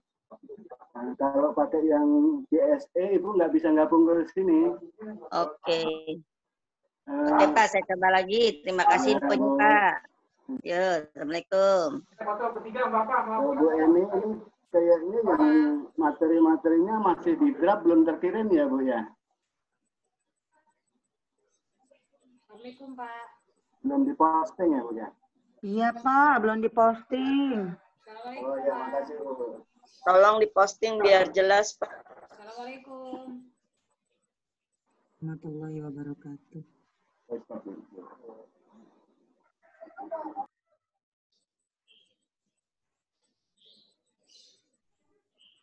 Nah, kalau pakai yang GSE, Ibu nggak bisa gabung ke sini. Oke. Oke Pak, saya coba lagi. Terima kasih infonya Pak. Yo, Assalamualaikum. Bu Eni, ini kayaknya yang materi-materinya masih di draft, belum terkirim ya Bu ya? Assalamualaikum Pak. Belum diposting ya Bu ya? Iya Pak, belum diposting. Oh ya, makasih Bu. Tolong diposting biar jelas Pak. Assalamualaikum. Warahmatullahi wabarakatuh.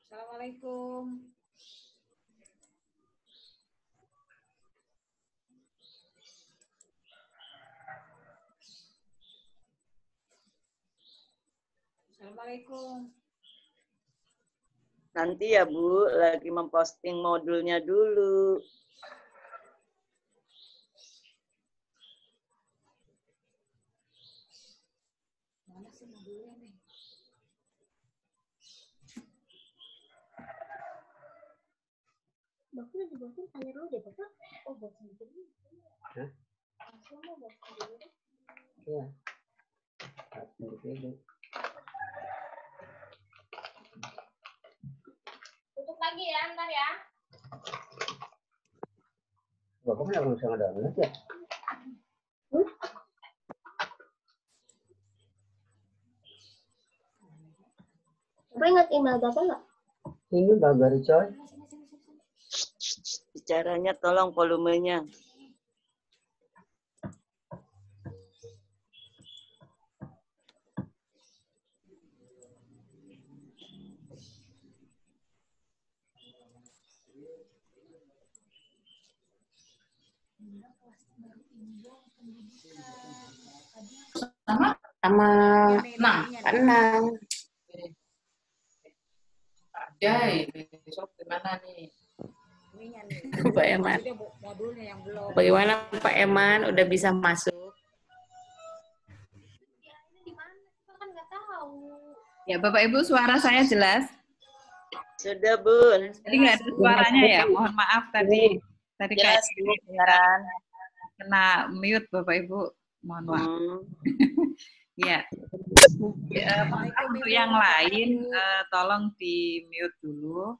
Assalamualaikum. Assalamualaikum. Nanti ya Bu, lagi memposting modulnya dulu. Mana sih modulnya nih? Bapak lagi bosan, tanya dulu deh Bapak. Oh bosan gitu. Hah? Langsung mau bosan dulu deh. Iya. Sendiri. Tutup lagi ya, ntar ya. Bapak kenapa bisa ngedownload ya? Bapak ingat email Bapak nggak? Ini Bagari coy. Bicaranya tolong volumenya. sama enam. Ada besok gimana nih? Pak Eman. Bagaimana Pak Eman udah bisa masuk? Kan nggak tahu. Ya Bapak Ibu, suara saya jelas? Sudah Bun. Jadi nggak ada suaranya ya? Mohon maaf tadi kayak kena mute Bapak Ibu. Mohon maaf. Ya. Untuk yang lain tolong di mute dulu.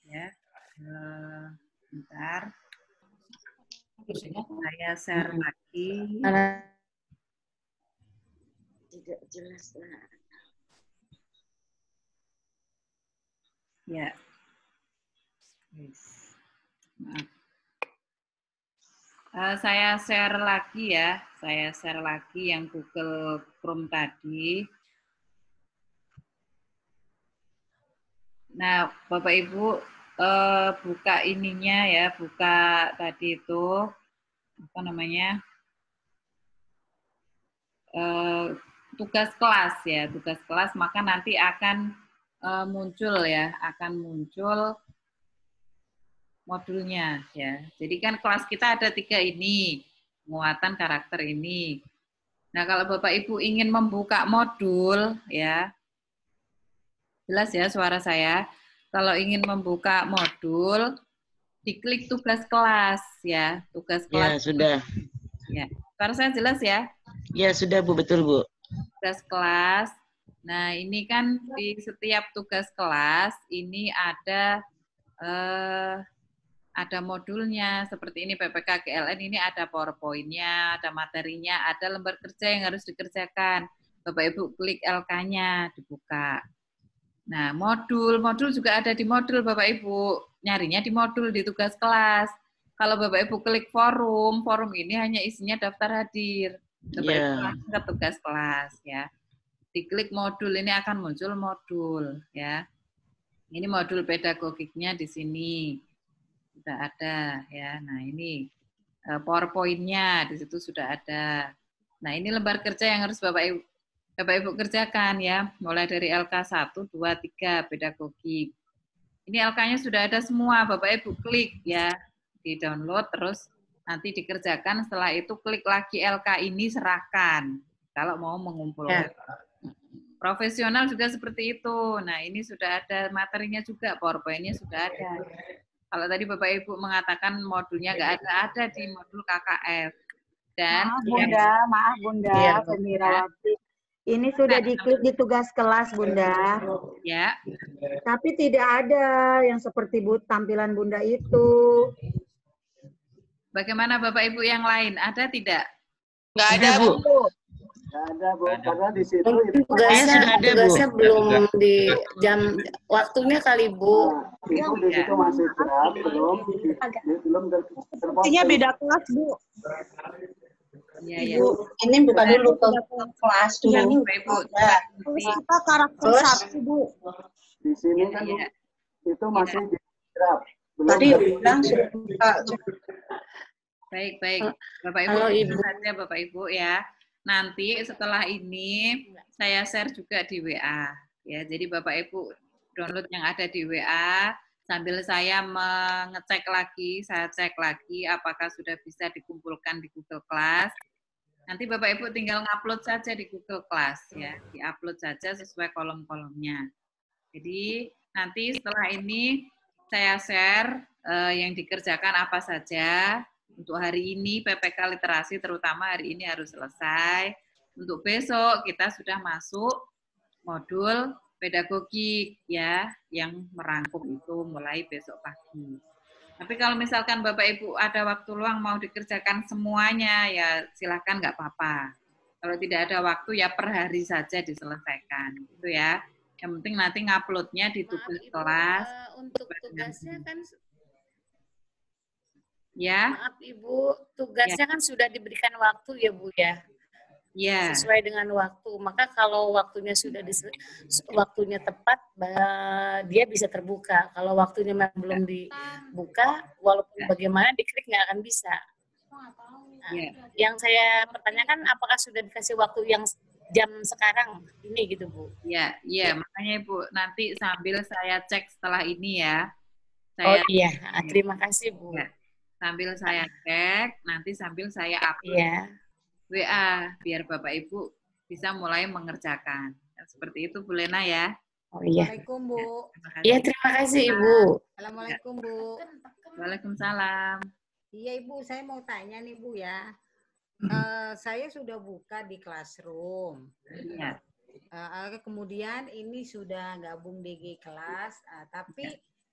Ya. Bentar. Saya share lagi. Tidak jelas lah. Ya. Maaf. Saya share lagi ya. Saya share lagi yang Google Chrome tadi. Nah, Bapak Ibu buka ininya ya, buka tadi itu apa namanya? Tugas kelas ya, tugas kelas, maka nanti akan muncul ya, akan muncul modulnya ya. Jadi kan kelas kita ada 3 ini, penguatan karakter ini. Nah, kalau Bapak Ibu ingin membuka modul ya, jelas ya suara saya. Kalau ingin membuka modul, diklik tugas kelas ya, tugas kelas. Ya, sudah. Ya, suara saya jelas ya? Ya, sudah Bu, betul Bu. Tugas kelas. Nah, ini kan di setiap tugas kelas ini ada modulnya seperti ini PPK GLN, ini ada PowerPoint-nya, ada materinya, ada lembar kerja yang harus dikerjakan. Bapak Ibu klik LK-nya dibuka. Nah, modul juga ada di modul Bapak Ibu. Nyarinya di modul di tugas kelas. Kalau Bapak Ibu klik forum ini hanya isinya daftar hadir. Bapak Ibu langsung ke tugas kelas ya. Diklik modul, ini akan muncul modul ya. Ini modul pedagogiknya di sini sudah ada ya. Nah ini PowerPoint-nya di situ sudah ada. Nah ini lembar kerja yang harus Bapak Ibu kerjakan ya. Mulai dari LK 1, 2, 3 pedagogik. Ini LK-nya sudah ada semua, Bapak Ibu klik ya, di download terus nanti dikerjakan. Setelah itu klik lagi LK ini serahkan. Kalau mau mengumpulkan. Profesional juga seperti itu. Nah ini sudah ada materinya juga, PowerPoint-nya sudah ada. Kalau tadi Bapak Ibu mengatakan modulnya nggak ada di modul KKF. Dan maaf Bunda, Femirawati. Ini sudah diklik di tugas kelas, Bunda. Ya. Tapi tidak ada yang seperti tampilan Bunda itu. Bagaimana Bapak Ibu yang lain? Ada tidak? Nggak ada, Bu. Nggak ada, Bu. Karena di situ Tugasnya belum di jam waktunya kali, Bu. Ibu di situ masih draft, belum terpotong. Ini beda kelas, Bu. Iya, Ibu, ini buka dulu ke kelas dulu. Kita karakter 1, Bu. Di sini kan itu masih di draft. Tadi bilang sudah. Baik. Bapak Ibu, saja Bapak Ibu ya. Nanti setelah ini saya share juga di WA ya. Jadi Bapak Ibu download yang ada di WA sambil saya mengecek lagi, saya cek lagi apakah sudah bisa dikumpulkan di Google Class. Nanti Bapak Ibu tinggal ngupload saja di Google Class ya, diupload saja sesuai kolom-kolomnya. Jadi nanti setelah ini saya share yang dikerjakan apa saja. Untuk hari ini PPK literasi terutama hari ini harus selesai. Untuk besok kita sudah masuk modul pedagogik ya, yang merangkum itu mulai besok pagi. Tapi kalau misalkan Bapak Ibu ada waktu luang mau dikerjakan semuanya, ya silahkan nggak apa-apa. Kalau tidak ada waktu, ya per hari saja diselesaikan. Gitu ya. Yang penting nanti nguploadnya di tugas kelas. Untuk tugasnya kan, ya. Maaf Ibu, tugasnya kan sudah diberikan waktu ya Bu ya. Ya. Sesuai dengan waktu. Maka kalau waktunya sudah waktunya tepat, dia bisa terbuka. Kalau waktunya memang belum dibuka, walaupun bagaimana diklik nggak akan bisa. Nah, yang saya pertanyakan, apakah sudah dikasih waktu yang jam sekarang ini gitu Bu? Ya, makanya Ibu nanti sambil saya cek setelah ini ya. Oh iya, terima kasih Bu. Ya. Sambil saya cek, nanti sambil saya upload. WA biar Bapak Ibu bisa mulai mengerjakan. Seperti itu Bu Lena ya. Oh iya. Assalamualaikum Bu. Iya terima kasih Ibu. Assalamualaikum Bu. Waalaikumsalam. Iya Ibu, saya mau tanya nih Bu ya. Saya sudah buka di Classroom. Iya. Kemudian ini sudah gabung DG kelas, tapi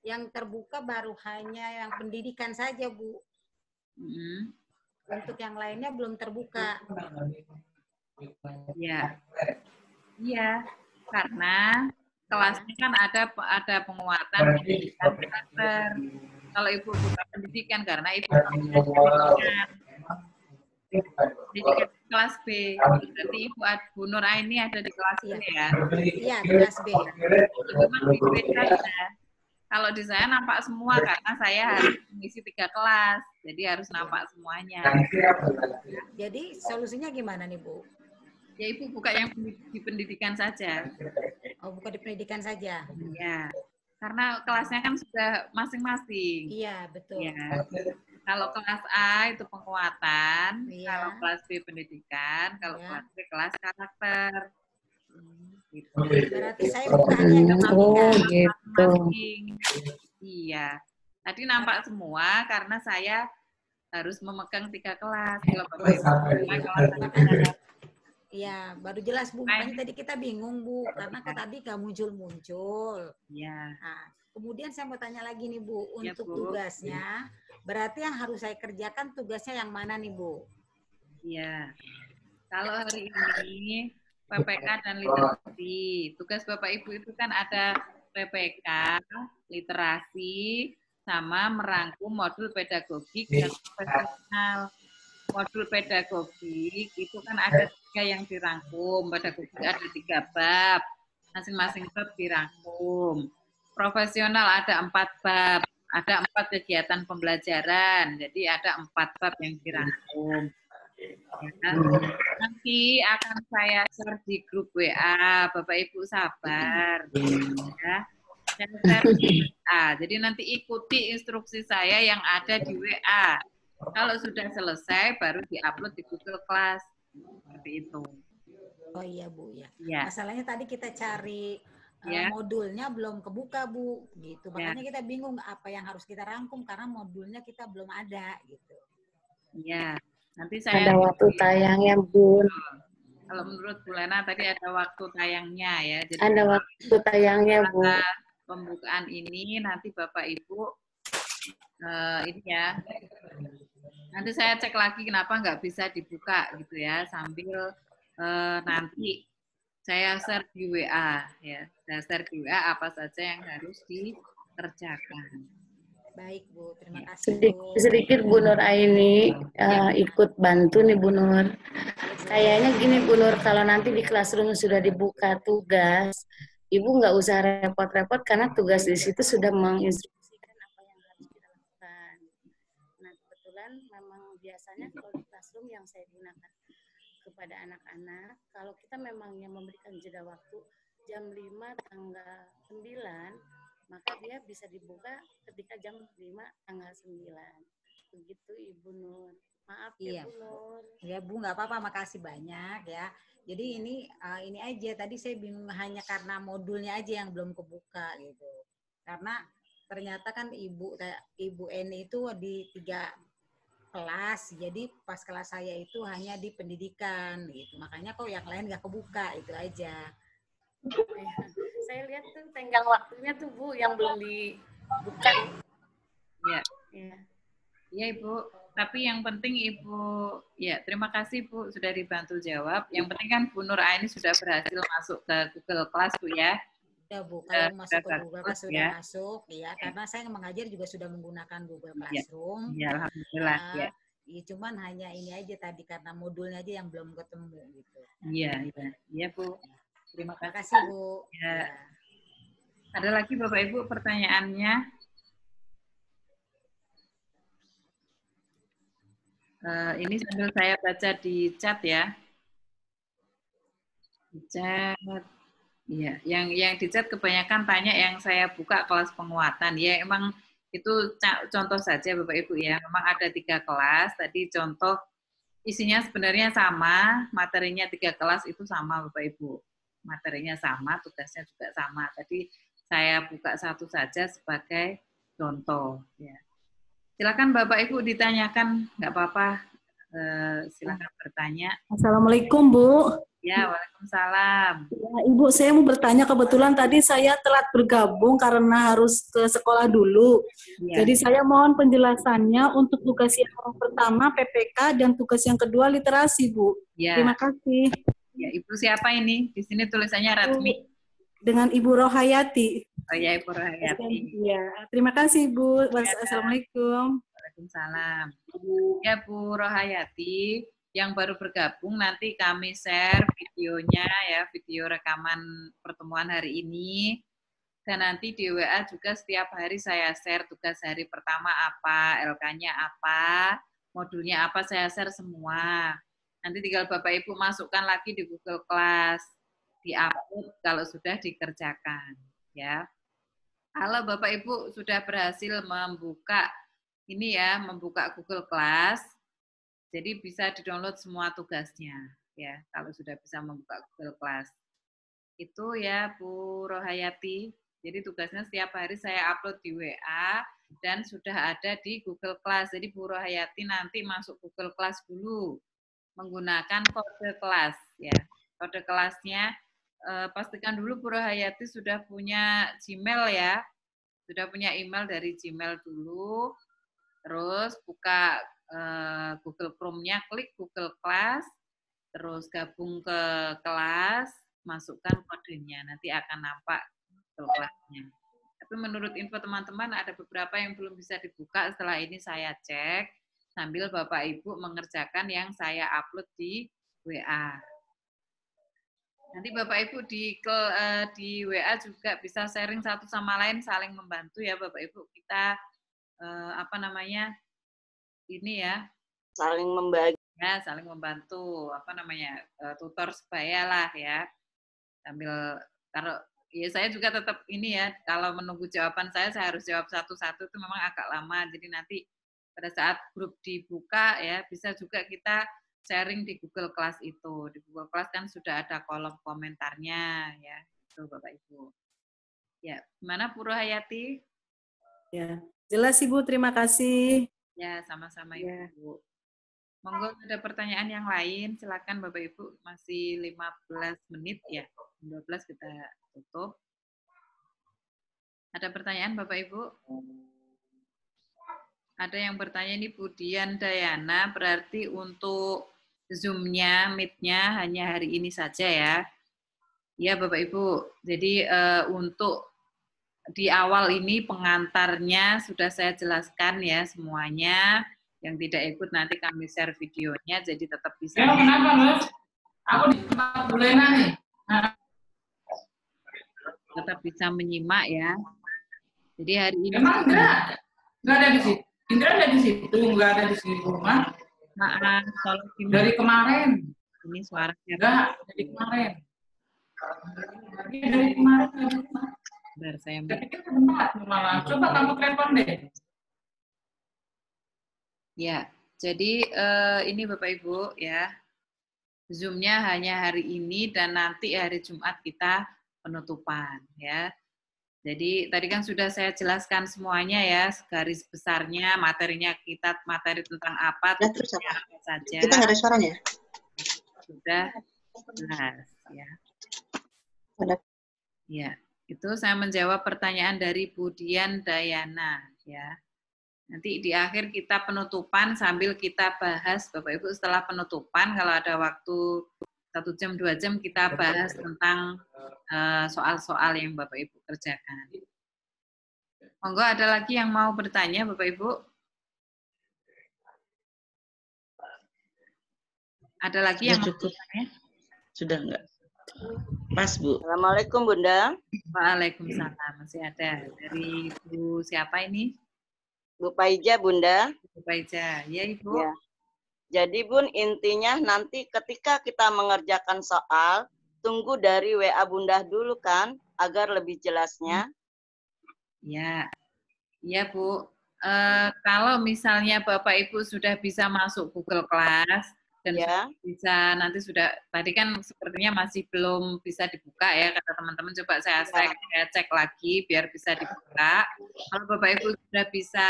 yang terbuka baru hanya yang pendidikan saja Bu. Untuk yang lainnya belum terbuka. Iya, karena kelasnya kan ada penguatan pendidikan karakter. Kalau Ibu buka pendidikan karena Ibu pendidikan kelas B. Berarti Ibu Bu Nur Aini ada di kelas B ya? Iya, kelas B. Itu memang beda ya. Kalau di saya nampak semua karena saya harus mengisi 3 kelas, jadi harus nampak semuanya. Jadi solusinya gimana nih Bu? Ya Ibu buka yang di pendidikan saja. Oh, buka di pendidikan saja? Ya, karena kelasnya kan sudah masing-masing. Iya, betul. Ya. Kalau kelas A itu penguatan, kalau kelas B pendidikan, kalau kelas B kelas karakter. Gitu. Berarti saya bukanya gitu. Iya. Tadi nampak semua karena saya harus memegang 3 kelas. Kalau Bapak Ibu iya, baru jelas Bu. Makanya tadi kita bingung Bu, karena tadi nggak muncul-muncul. Iya. Nah, kemudian saya mau tanya lagi nih Bu, untuk tugasnya, berarti yang harus saya kerjakan tugasnya yang mana nih Bu? Iya. Kalau hari ini PPK dan literasi. Tugas Bapak Ibu itu kan ada PPK, literasi, sama merangkum modul pedagogik dan profesional. modul pedagogik itu kan ada 3 yang dirangkum. Pedagogik ada 3 bab, masing-masing bab dirangkum. Profesional ada 4 bab, ada 4 kegiatan pembelajaran, jadi ada 4 bab yang dirangkum. Ya. Nanti akan saya share di grup WA, Bapak Ibu sabar. Ya. Jadi nanti ikuti instruksi saya yang ada di WA. Kalau sudah selesai baru diupload di Google Class. Seperti itu. Oh iya Bu ya. Ya. Masalahnya tadi kita cari Ya. modulnya belum kebuka Bu, gitu. Ya. Makanya kita bingung apa yang harus kita rangkum karena modulnya kita belum ada gitu. Iya. Nanti Ada saya waktu tayangnya, Bun. kalau menurut Bu Lena tadi ada waktu tayangnya ya. Jadi Ada waktu tayangnya, Bu. Pembukaan ini nanti Bapak Ibu ini ya. Nanti saya cek lagi kenapa nggak bisa dibuka gitu ya, sambil nanti saya share di WA ya. Saya share di WA apa saja yang harus dikerjakan. Baik Bu, terima kasih Bu. Sedikit Bu Nur Aini ikut bantu nih Bu Nur. Kayaknya gini Bu Nur, kalau nanti di classroom sudah dibuka tugas, Ibu nggak usah repot-repot karena tugas di situ sudah menginstruksikan apa yang harus kita lakukan. Nah kebetulan memang biasanya kalau di classroom yang saya gunakan kepada anak-anak, kalau kita memang yang memberikan jeda waktu jam 5 tanggal 9, maka dia bisa dibuka ketika jam 5 tanggal 9. Begitu Ibu Nur. Maaf ya Bu Nur. Ya Bu, nggak apa-apa, makasih banyak ya. Jadi ini aja, tadi saya bingung hanya karena modulnya aja yang belum kebuka gitu. Karena ternyata kan Ibu Eni itu di 3 kelas, jadi pas kelas saya itu hanya di pendidikan gitu. Makanya kok yang lain nggak kebuka, itu aja. Saya lihat tuh tenggang waktunya tuh Bu yang belum dibuka. Ya. Iya Ibu. Tapi yang penting Ibu, ya terima kasih Bu sudah dibantu jawab. Yang penting kan Bu Nur Aini sudah berhasil masuk ke Google Class Bu ya. Ya Bu, kalau masuk ke Google Class sudah ya. masuk ya, karena saya mengajar juga sudah menggunakan Google Classroom. Ya, alhamdulillah ya. Ya, cuman hanya ini aja tadi karena modulnya aja yang belum ketemu gitu. Iya Bu. Terima kasih Bu. Ya. Ada lagi Bapak Ibu pertanyaannya? Ini sambil saya baca di chat ya. Di chat. Iya, yang di chat kebanyakan tanya yang saya buka kelas penguatan. Ya, emang itu contoh saja Bapak Ibu ya. Memang ada 3 kelas. Tadi contoh isinya sebenarnya sama, materinya 3 kelas itu sama Bapak Ibu. Materinya sama, tugasnya juga sama. Tadi saya buka satu saja sebagai contoh. Ya. Silakan Bapak Ibu ditanyakan, nggak apa-apa. Silakan bertanya. Assalamualaikum Bu. Ya, waalaikumsalam. Ya, Ibu, saya mau bertanya, kebetulan tadi saya telat bergabung karena harus ke sekolah dulu. Ya. Jadi saya mohon penjelasannya untuk tugas yang pertama PPK dan tugas yang kedua literasi Bu. Ya. Terima kasih. Ya, Ibu siapa ini? Di sini tulisannya Ratmi. Dengan Ibu Rohayati. Oh ya, Ibu Rohayati. Ya, terima kasih Bu. Assalamualaikum. Waalaikumsalam. Ya Bu Rohayati, yang baru bergabung nanti kami share videonya ya, video rekaman pertemuan hari ini. Dan nanti di WA juga setiap hari saya share tugas hari pertama apa, LK-nya apa, modulnya apa, saya share semua. Nanti tinggal Bapak Ibu masukkan lagi di Google Class, di-upload kalau sudah dikerjakan ya. Kalau Bapak Ibu sudah berhasil membuka ini ya, membuka Google Class, jadi bisa di-download semua tugasnya ya, kalau sudah bisa membuka Google Class. Itu ya Bu Rohayati. Jadi tugasnya setiap hari saya upload di WA dan sudah ada di Google Class. Jadi Bu Rohayati nanti masuk Google Class dulu menggunakan kode kelas ya. Kode kelasnya pastikan dulu Bu Rohayati sudah punya Gmail ya. Sudah punya email dari Gmail dulu. Terus buka Google Chrome-nya, klik Google Class, terus gabung ke kelas, masukkan kodenya, nanti akan nampak Google Class-nya. Tapi menurut info teman-teman ada beberapa yang belum bisa dibuka, setelah ini saya cek, sambil Bapak Ibu mengerjakan yang saya upload di WA. Nanti Bapak Ibu di WA juga bisa sharing satu sama lain, saling membantu ya Bapak Ibu. Kita ini ya, saling membagi. Ya, saling membantu, tutor sebaya lah ya. Sambil kalau ya saya juga tetap ini ya, kalau menunggu jawaban saya harus jawab satu-satu, itu memang agak lama. Jadi nanti pada saat grup dibuka ya, bisa juga kita sharing di Google Class itu. Di Google Class kan sudah ada kolom komentarnya ya, itu Bapak Ibu. Ya, gimana Purwo Hayati? Ya, jelas Ibu, terima kasih. Ya, sama-sama Ibu. Monggo ada pertanyaan yang lain, silakan Bapak Ibu, masih 15 menit ya. 12 kita tutup. Ada pertanyaan Bapak Ibu? Ada yang bertanya ini Bu Dian Dayana, berarti untuk Zoom-nya, Meet-nya hanya hari ini saja ya. Ya Bapak Ibu, jadi untuk di awal ini pengantarnya sudah saya jelaskan ya semuanya. Yang tidak ikut nanti kami share videonya, jadi tetap bisa. Ya, kenapa, Mas? Aku di tempat Bulena nih. Tetap bisa menyimak ya. Jadi hari ini. Emang enggak ada di situ. Indra ada di situ, enggak ada di sini rumah. Maaf, kalau dari kemarin. Ini suaranya. Enggak, dari kemarin. Dari kemarin. Bentar, saya pikir tempat malah. Coba kamu telepon deh. Ya, jadi ini Bapak Ibu ya, Zoom-nya hanya hari ini dan nanti hari Jumat kita penutupan ya. Jadi tadi kan sudah saya jelaskan semuanya ya, garis besarnya, materinya kita materi tentang apa, apa saja. Kita nggak ada suaranya. Sudah jelas ya. Ya, itu saya menjawab pertanyaan dari Bu Dian Dayana ya. Nanti di akhir kita penutupan sambil kita bahas, Bapak Ibu setelah penutupan, kalau ada waktu 1 jam, 2 jam, kita bahas tentang soal-soal yang Bapak Ibu kerjakan. Monggo ada lagi yang mau bertanya Bapak Ibu? Ada lagi yang cukup. Mau bertanya? Sudah enggak? Pas Bu. Assalamualaikum Bunda. Waalaikumsalam, masih ada. Dari Bu siapa ini? Bu Paija, Bunda. Bu Paija, ya Ibu. Ya. Jadi Bun, intinya nanti ketika kita mengerjakan soal, tunggu dari WA Bunda dulu kan, agar lebih jelasnya. Ya, ya Bu. Kalau misalnya Bapak Ibu sudah bisa masuk Google Class, dan ya. Bisa nanti sudah, tadi kan sepertinya masih belum bisa dibuka ya, kata teman-teman, coba saya cek lagi biar bisa dibuka. Kalau Bapak Ibu sudah bisa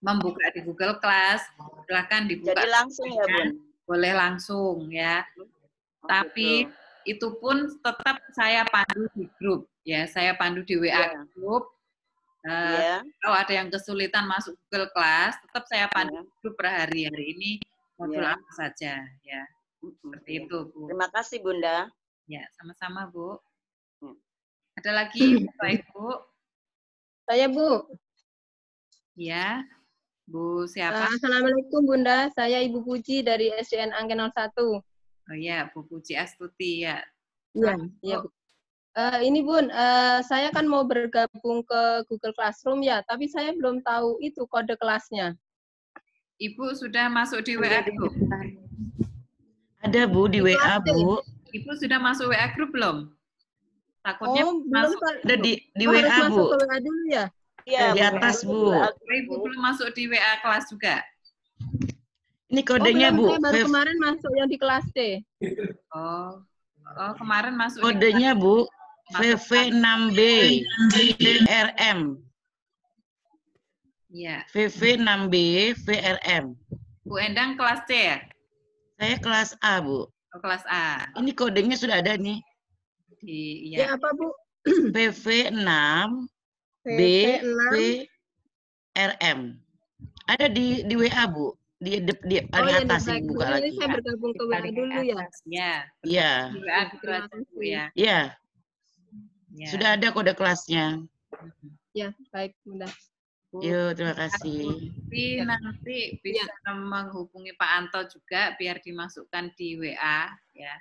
membuka di Google Class, silakan dibuka. Jadi langsung ya Bun? Boleh langsung ya. Tapi itu pun tetap saya pandu di grup ya, saya pandu di WA grup. Kalau ada yang kesulitan masuk Google Class, tetap saya pandu di grup per hari. Hari ini modul apa saja ya. Seperti itu Bu. Terima kasih Bunda. Ya, sama-sama Bu. Ada lagi Bapak Ibu? Saya Bu. Ya. Bu siapa? Assalamualaikum Bunda, saya Ibu Puji dari SDN Angke 01. Oh iya, Bu Puji Astuti ya. Iya, iya Bu. Ini Bun, saya kan mau bergabung ke Google Classroom ya, tapi saya belum tahu itu kode kelasnya. Ibu sudah masuk di WA Group? Ada Bu, di WA Bu. Ibu sudah masuk WA Group belum? Takutnya masuk. Ada di WA Bu. Masuk ke WA dulu ya? Iya, di atas Bu. Ibu belum masuk di WA kelas juga? Ini kodenya Bu. Saya baru kemarin masuk yang di kelas D. Oh, kemarin masuk. Kodenya Bu. VV6B VRM. Iya. VV6B VRM. Bu Endang kelas C ya? Saya kelas A, Bu. Oh, kelas A. Ini kodenya sudah ada nih. Ya apa Bu? VV6 B VRM. Ada di WA Bu. Di paling atas ya, buka lagi. Ini saya bergabung ke WA dulu ya. Ya. Iya. Di WA kelas Bu ya. Iya. Sudah ada kode kelasnya. Ya, baik Bunda. Yuk, terima kasih. Nanti bisa menghubungi Pak Anto juga biar dimasukkan di WA ya.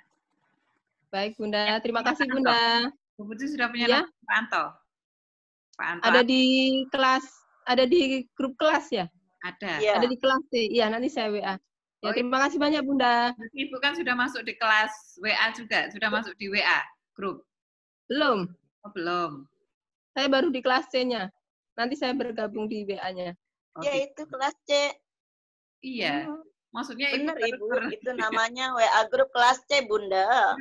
Baik Bunda, terima kasih Bunda. Bu Putri sudah punya Ya, nomor Pak Anto? Pak Anto ada di kelas, ada di grup kelas ya? ada. Ada di kelas sih. Iya, nanti saya WA. Ya, terima kasih banyak Bunda. Ibu kan sudah masuk di kelas WA juga, sudah masuk di WA grup? Belum. Oh, belum. Saya baru di kelas C-nya. Nanti saya bergabung di WA-nya. Ya itu kelas C. Iya. Maksudnya benar Ibu, itu namanya WA grup kelas C, Bunda.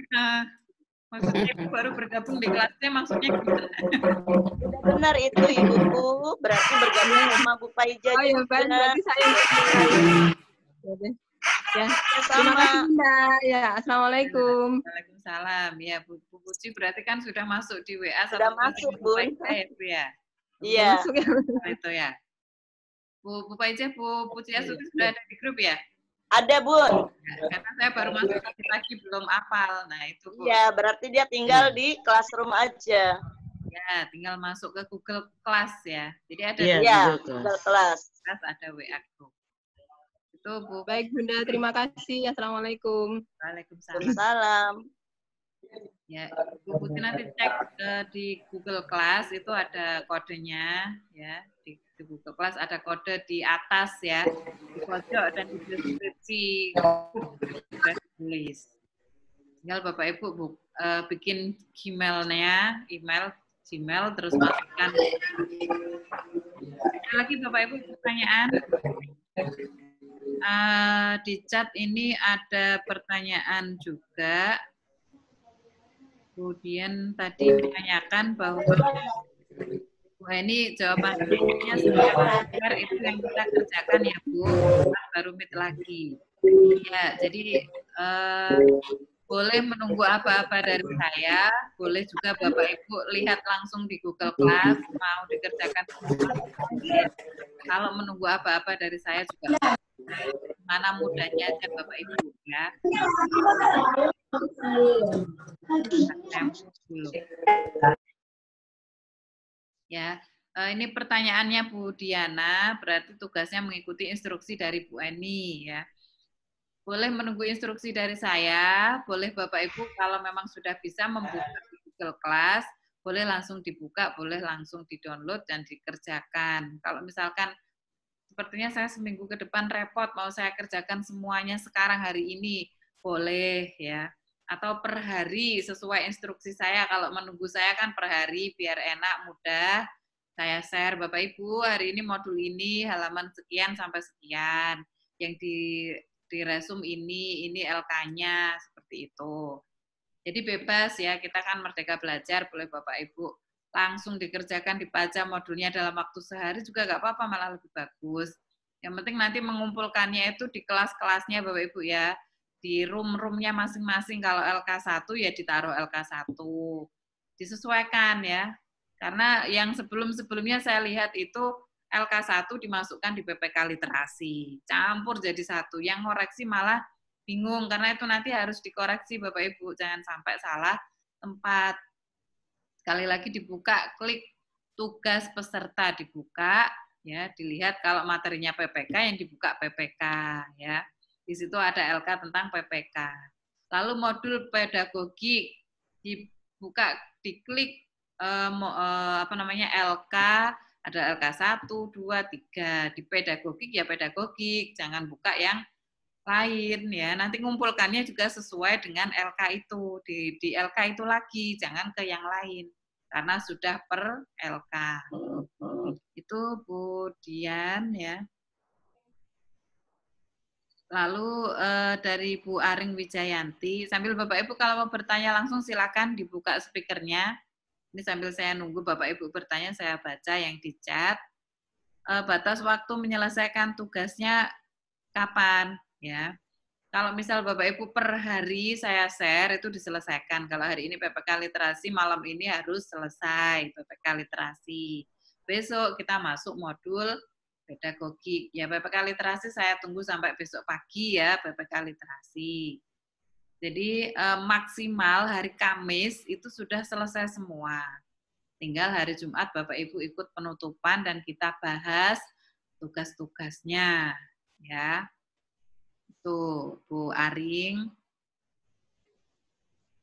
Maksudnya Ibu baru bergabung di kelas C, maksudnya gimana? Benar itu Ibu, berarti bergabung sama Bu Paiza oh, ya, juga. Berarti saya ya, terima kasih Bunda. Ya, assalamualaikum. Waalaikumsalam. Ya, Bu Puji berarti kan sudah masuk di WA. Sudah masuk, Bu. Ya. Iya. Itu ya. Bu Paiza, Bu Puji sudah ada di grup ya? Ada, Bun. Ya, karena saya baru masuk lagi belum hafal. Nah, itu Bu. Iya, berarti dia tinggal di Classroom aja. Ya, tinggal masuk ke Google Class ya. Jadi ada Google Class. Ada WA group. Itu Bu. Baik Bunda, terima kasih. Assalamualaikum. Waalaikumsalam. Ya, Bu Putri nanti cek di Google Class itu ada kodenya ya. Di Google Class ada kode di atas ya, di pojok dan di deskripsi sudah ditulis. Tinggal Bapak Ibu bikin Gmail-nya, Gmail terus masukkan. Ada lagi Bapak Ibu pertanyaan? Di chat ini ada pertanyaan juga. Kemudian tadi menanyakan bahwa ini jawabannya sebenarnya itu yang kita kerjakan ya Bu, baru meet lagi. Ya, jadi boleh menunggu apa-apa dari saya, boleh juga Bapak Ibu lihat langsung di Google Class, mau dikerjakan semua. Kalau menunggu apa-apa dari saya juga mana mudahnya aja Bapak Ibu ya. Ya, ini pertanyaannya Bu Diana, berarti tugasnya mengikuti instruksi dari Bu Eni ya. Boleh menunggu instruksi dari saya, boleh Bapak Ibu kalau memang sudah bisa membuka di Google Class, boleh langsung dibuka, boleh langsung di-download dan dikerjakan. Kalau misalkan sepertinya saya seminggu ke depan repot, mau saya kerjakan semuanya sekarang hari ini, boleh ya. Atau per hari sesuai instruksi saya, kalau menunggu saya kan per hari biar enak, mudah. Saya share, Bapak Ibu, hari ini modul ini halaman sekian sampai sekian. Yang di resume ini LK-nya, seperti itu. Jadi bebas ya, kita kan merdeka belajar, boleh Bapak Ibu langsung dikerjakan, dibaca modulnya dalam waktu sehari juga nggak apa-apa, malah lebih bagus. Yang penting nanti mengumpulkannya itu di kelas-kelasnya Bapak Ibu ya, di room-roomnya masing-masing. Kalau LK1 ya ditaruh LK1. Disesuaikan ya. Karena yang sebelum-sebelumnya saya lihat itu LK1 dimasukkan di PPK literasi. Campur jadi satu. Yang koreksi malah bingung, karena itu nanti harus dikoreksi Bapak Ibu. Jangan sampai salah tempat. Sekali lagi dibuka, klik tugas peserta dibuka, ya dilihat kalau materinya PPK yang dibuka PPK ya. Di situ ada LK tentang PPK. Lalu modul pedagogik dibuka, diklik LK, ada LK 1, 2, 3. Di pedagogik ya pedagogik, jangan buka yang lain ya. Nanti ngumpulkannya juga sesuai dengan LK itu. Di LK itu lagi, jangan ke yang lain. Karena sudah per LK. Itu Bu Dian ya. Lalu dari Bu Aring Wijayanti, sambil Bapak Ibu kalau mau bertanya langsung silakan dibuka speakernya. Ini sambil saya nunggu Bapak Ibu bertanya, saya baca yang di chat. Batas waktu menyelesaikan tugasnya kapan ya? Kalau misal Bapak Ibu per hari saya share itu diselesaikan. Kalau hari ini PPK literasi, malam ini harus selesai PPK literasi. Besok kita masuk modul pedagogik. Ya PPK literasi saya tunggu sampai besok pagi ya PPK literasi. Jadi maksimal hari Kamis itu sudah selesai semua. Tinggal hari Jumat Bapak Ibu ikut penutupan dan kita bahas tugas-tugasnya, ya. Tuh, Bu Aring.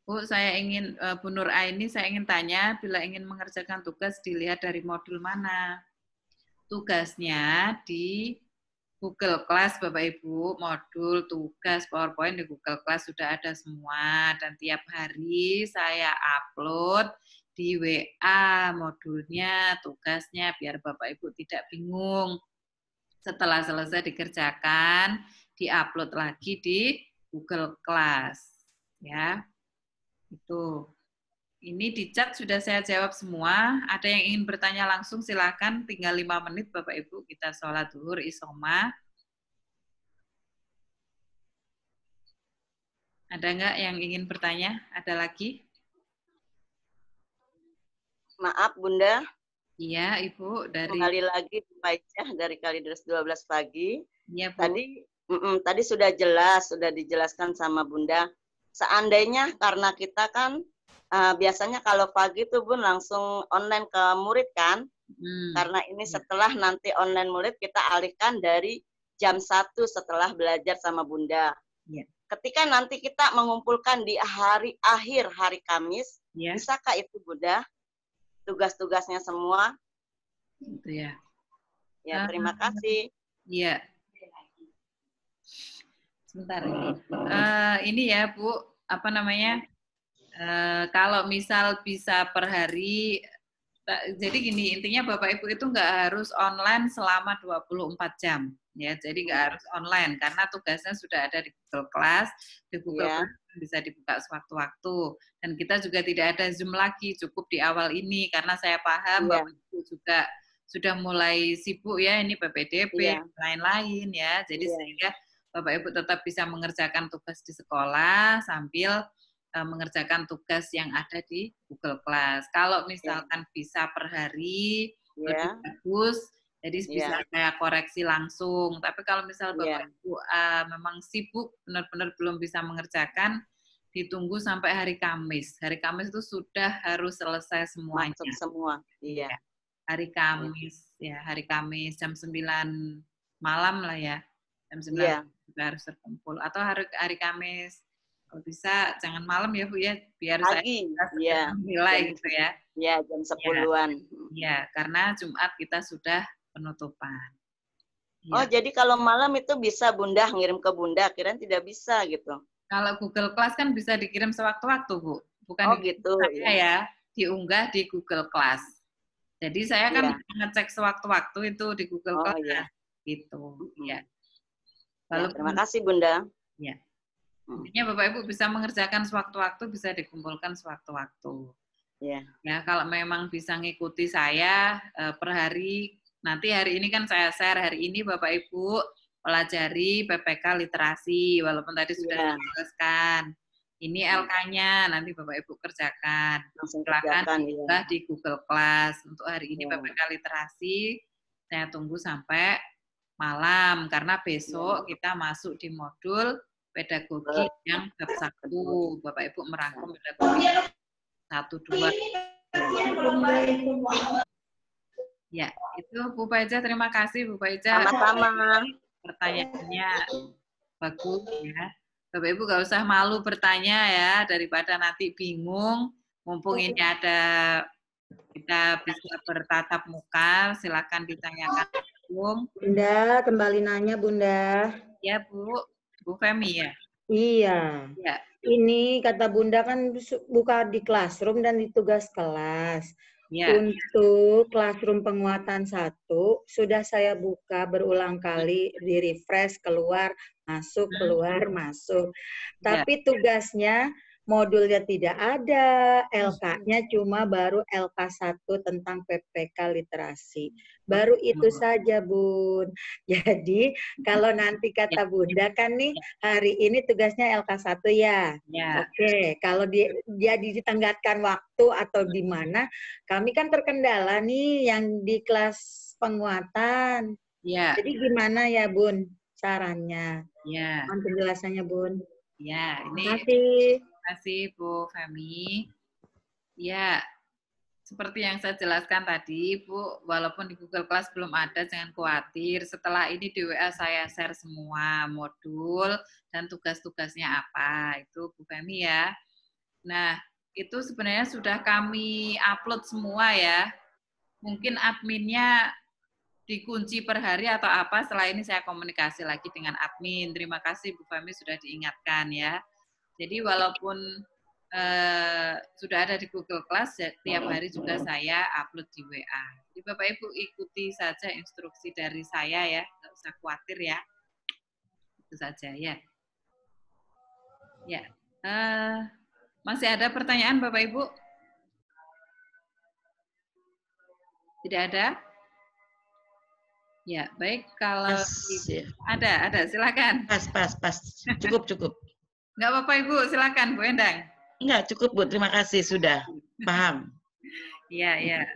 Bu, saya ingin, Bu Nur Aini, saya ingin tanya, bila ingin mengerjakan tugas dilihat dari modul mana? Tugasnya di Google Class, Bapak Ibu, modul, tugas, PowerPoint di Google Class sudah ada semua. Dan tiap hari saya upload di WA modulnya, tugasnya, biar Bapak Ibu tidak bingung. Setelah selesai dikerjakan, diupload lagi di Google Class. Ya. Itu. Ini di chat sudah saya jawab semua. Ada yang ingin bertanya langsung silakan, tinggal 5 menit Bapak Ibu kita sholat zuhur isoma. Ada nggak yang ingin bertanya? Ada lagi? Maaf Bunda. Iya Ibu, dari kembali lagi Bu Aisyah dari Kalideres 12 pagi. Iya, Bu. Tadi sudah jelas, sudah dijelaskan sama Bunda. Seandainya karena kita kan biasanya kalau pagi tuh Bun langsung online ke murid kan, karena ini setelah nanti online murid kita alihkan dari jam 1 setelah belajar sama Bunda. Ya. Ketika nanti kita mengumpulkan di akhir hari Kamis, bisakah itu Bunda? Tugas-tugasnya semua? Itu ya. Ya, terima kasih. Iya. Sebentar ini ya Bu, apa namanya? Kalau misal bisa per hari, jadi gini, intinya Bapak Ibu itu nggak harus online selama 24 jam. Ya, jadi nggak harus online, karena tugasnya sudah ada di Google Class. Di Google Class bisa dibuka sewaktu-waktu. Dan kita juga tidak ada Zoom lagi, cukup di awal ini, karena saya paham Bapak Ibu juga sudah mulai sibuk ya, ini PPDB, lain-lain ya. Jadi sehingga Bapak Ibu tetap bisa mengerjakan tugas di sekolah sambil mengerjakan tugas yang ada di Google Class. Kalau misalkan bisa per hari, lebih bagus, jadi bisa saya koreksi langsung. Tapi kalau misal Bapak Ibu memang sibuk, benar-benar belum bisa mengerjakan, ditunggu sampai hari Kamis. Hari Kamis itu sudah harus selesai semuanya. Masuk semua, iya. Hari Kamis, ya hari Kamis jam 9 malam lah ya. Jam 9 sudah harus terkumpul. Atau hari Kamis, kalau bisa jangan malam ya Bu ya, biar pagi, saya nilai gitu ya. Iya, jam 10-an. Iya, karena Jumat kita sudah penutupan. Oh, jadi kalau malam itu bisa Bunda ngirim ke Bunda, kirain tidak bisa gitu. Kalau Google Class kan bisa dikirim sewaktu-waktu, Bu. Bukan gitu saya ya, diunggah di Google Class. Jadi saya kan ngecek sewaktu-waktu itu di Google Class. Gitu, ya. Terima kasih Bunda. Ya. Intinya Bapak Ibu bisa mengerjakan sewaktu-waktu, bisa dikumpulkan sewaktu-waktu. Ya, kalau memang bisa ngikuti saya per hari, nanti hari ini kan saya share, hari ini Bapak Ibu pelajari PPK literasi, walaupun tadi sudah dijelaskan. Ini LK-nya, nanti Bapak Ibu kerjakan. Silakan juga di Google Class. Untuk hari ini PPK literasi, saya tunggu sampai malam, karena besok kita masuk di modul pedagogi yang bab 1. Bapak Ibu merangkum pedagogi 1, 2. Ya, itu Bu Paiza, terima kasih Bu Paiza. Sama-sama. Pertanyaannya bagus ya. Bapak Ibu nggak usah malu bertanya ya, daripada nanti bingung. Mumpung ini ada, kita bisa bertatap muka, silakan ditanyakan. Bunda, kembali nanya Bunda. Ya Bu. Bu Femi ya? Iya. Ya. Ini kata Bunda kan buka di Classroom dan di tugas kelas. Ya. Untuk Classroom penguatan 1, sudah saya buka berulang kali, di refresh, keluar, masuk, keluar, masuk. Tapi tugasnya, modulnya tidak ada, LK-nya cuma baru LK1 tentang PPK literasi. Baru itu saja, Bun. Jadi, kalau nanti kata Bunda kan nih, hari ini tugasnya LK1 ya. Oke, kalau dia ditenggatkan waktu atau di mana, kami kan terkendala nih yang di kelas penguatan. Jadi gimana ya, Bun, sarannya? Mohon penjelasannya, Bun. Ya, ini terima kasih. Terima kasih Bu Femi. Ya, seperti yang saya jelaskan tadi, Bu, walaupun di Google Class belum ada, jangan khawatir. Setelah ini di WA saya share semua modul dan tugas-tugasnya apa. Itu Bu Femi ya. Nah, itu sebenarnya sudah kami upload semua ya. Mungkin adminnya dikunci per hari atau apa, setelah ini saya komunikasi lagi dengan admin. Terima kasih Bu Femi sudah diingatkan ya. Jadi walaupun sudah ada di Google Class, tiap hari juga saya upload di WA. Jadi Bapak Ibu ikuti saja instruksi dari saya ya, nggak usah khawatir ya. Itu saja ya. Ya, masih ada pertanyaan Bapak Ibu? Tidak ada? Ya, baik. Kalau ada, silakan. Pas. Cukup. Nggak apa-apa Ibu, silakan Bu Endang. Enggak, cukup Bu. Terima kasih, sudah. Paham. Iya.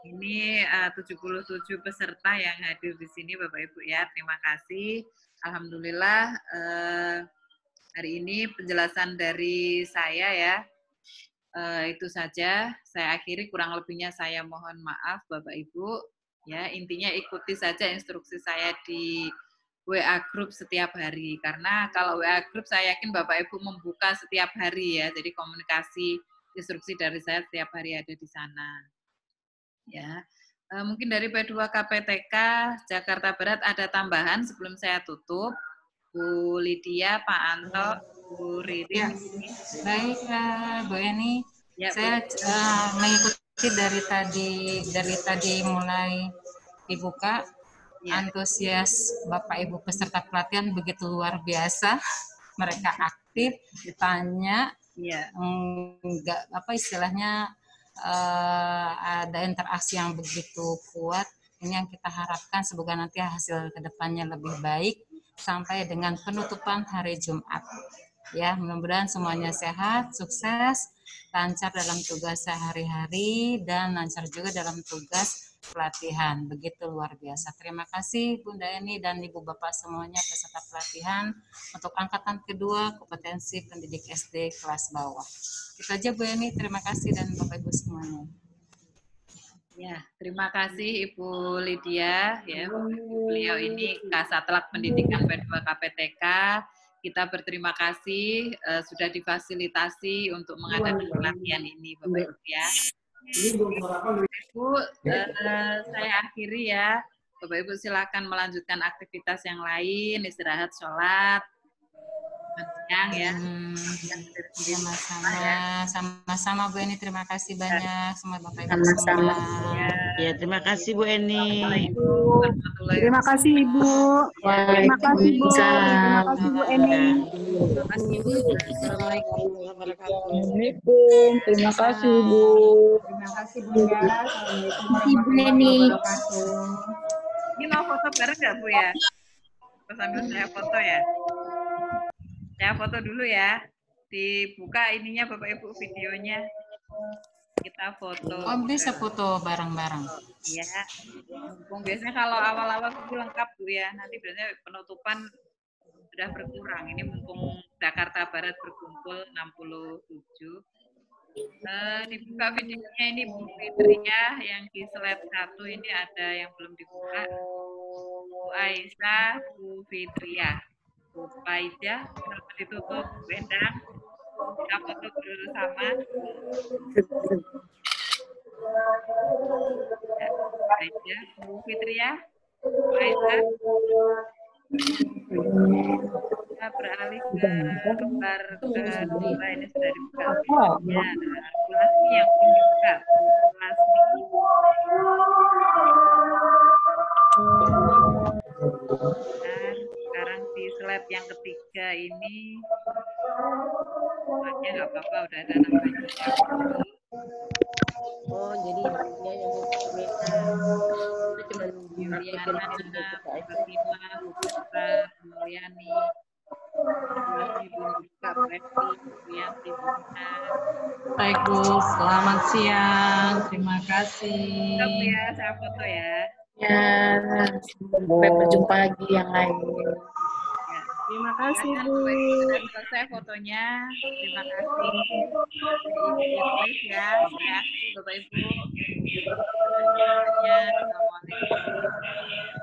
Ini 77 peserta yang hadir di sini Bapak Ibu ya. Terima kasih. Alhamdulillah hari ini penjelasan dari saya ya. Itu saja. Saya akhiri, kurang lebihnya saya mohon maaf Bapak Ibu. Ya, intinya ikuti saja instruksi saya di WA Group setiap hari, karena kalau WA Group saya yakin Bapak Ibu membuka setiap hari ya, jadi komunikasi instruksi dari saya setiap hari ada di sana. Ya, mungkin dari P2 KPTK Jakarta Barat ada tambahan sebelum saya tutup. Bu Lydia, Pak Anto, Bu Ririn. Ya. Baik, Bu Eni, ya, saya mengikuti dari tadi mulai dibuka. Ya. Antusias Bapak Ibu peserta pelatihan begitu luar biasa, mereka aktif, ditanya, enggak apa istilahnya ada interaksi yang begitu kuat. Ini yang kita harapkan, semoga nanti hasil kedepannya lebih baik sampai dengan penutupan hari Jumat. Ya, mudah-mudahan semuanya sehat, sukses, lancar dalam tugas sehari-hari dan lancar juga dalam tugas pelatihan. Begitu luar biasa. Terima kasih Bunda Eni dan Ibu Bapak semuanya peserta pelatihan untuk angkatan kedua kompetensi pendidik SD kelas bawah. Itu aja Bu Eni, terima kasih dan Bapak Ibu semuanya. Ya, terima kasih Ibu Lydia ya. Beliau ini Kasatelak Pendidikan P2 KPTK. Kita berterima kasih sudah difasilitasi untuk mengadakan pelatihan ini Bapak Ibu ya. Ibu, saya akhiri ya. Bapak Ibu silakan melanjutkan aktivitas yang lain, istirahat, sholat, siang ya. Sama-sama Bu Eni, terima kasih banyak semua Bapak Ibu Sama-sama. semua. Ya, terima kasih Bu Eni. Terima kasih Ibu. Terima kasih Bu. Terima kasih Bu Eni. Terima kasih Bu. Assalamualaikum. Terima kasih Bu. Terima kasih Bunda. Ibu Eni. Ini mau foto bareng nggak Bu ya? Sambil saya foto ya. Saya foto dulu ya. Dibuka ininya Bapak Ibu videonya. Kita foto. Oh, bisa foto bareng-bareng. Iya. Biasanya kalau awal-awal itu lengkap Bu ya. Nanti biasanya penutupan sudah berkurang. Ini mumpung Jakarta Barat berkumpul 67. Dibuka videonya ini Bu Fitria yang di slide 1 ini ada yang belum dibuka. Bu Aisyah, Bu Fitria. Bu Faida, kenapa ditutup? Bu Endang, kita foto dulu sama. Ya, Faida, Bu Fitria, Bu Aisyah. Kita beralih ke lembar kedua, ini sudah dibuka. Ya, Lasmi yang belum dibuka. Lasmi. Nah, sekarang di slide yang ketiga ini, slide-nya nggak apa-apa, udah ada namanya. Oh, jadi dia yang mereka cuma Juliana, Fatima, Putra, Mulyani, masih belum buka, Preti, Priyanti, Bunda. Baik Bu, selamat siang. Terima kasih. Stop ya, saya foto ya. Ya, sampai berjumpa lagi yang lain. Ya. Terima kasih Bu. Selesai fotonya. Terima kasih. Ya, saya akhiri Bapak Ibu. Assalamualaikum.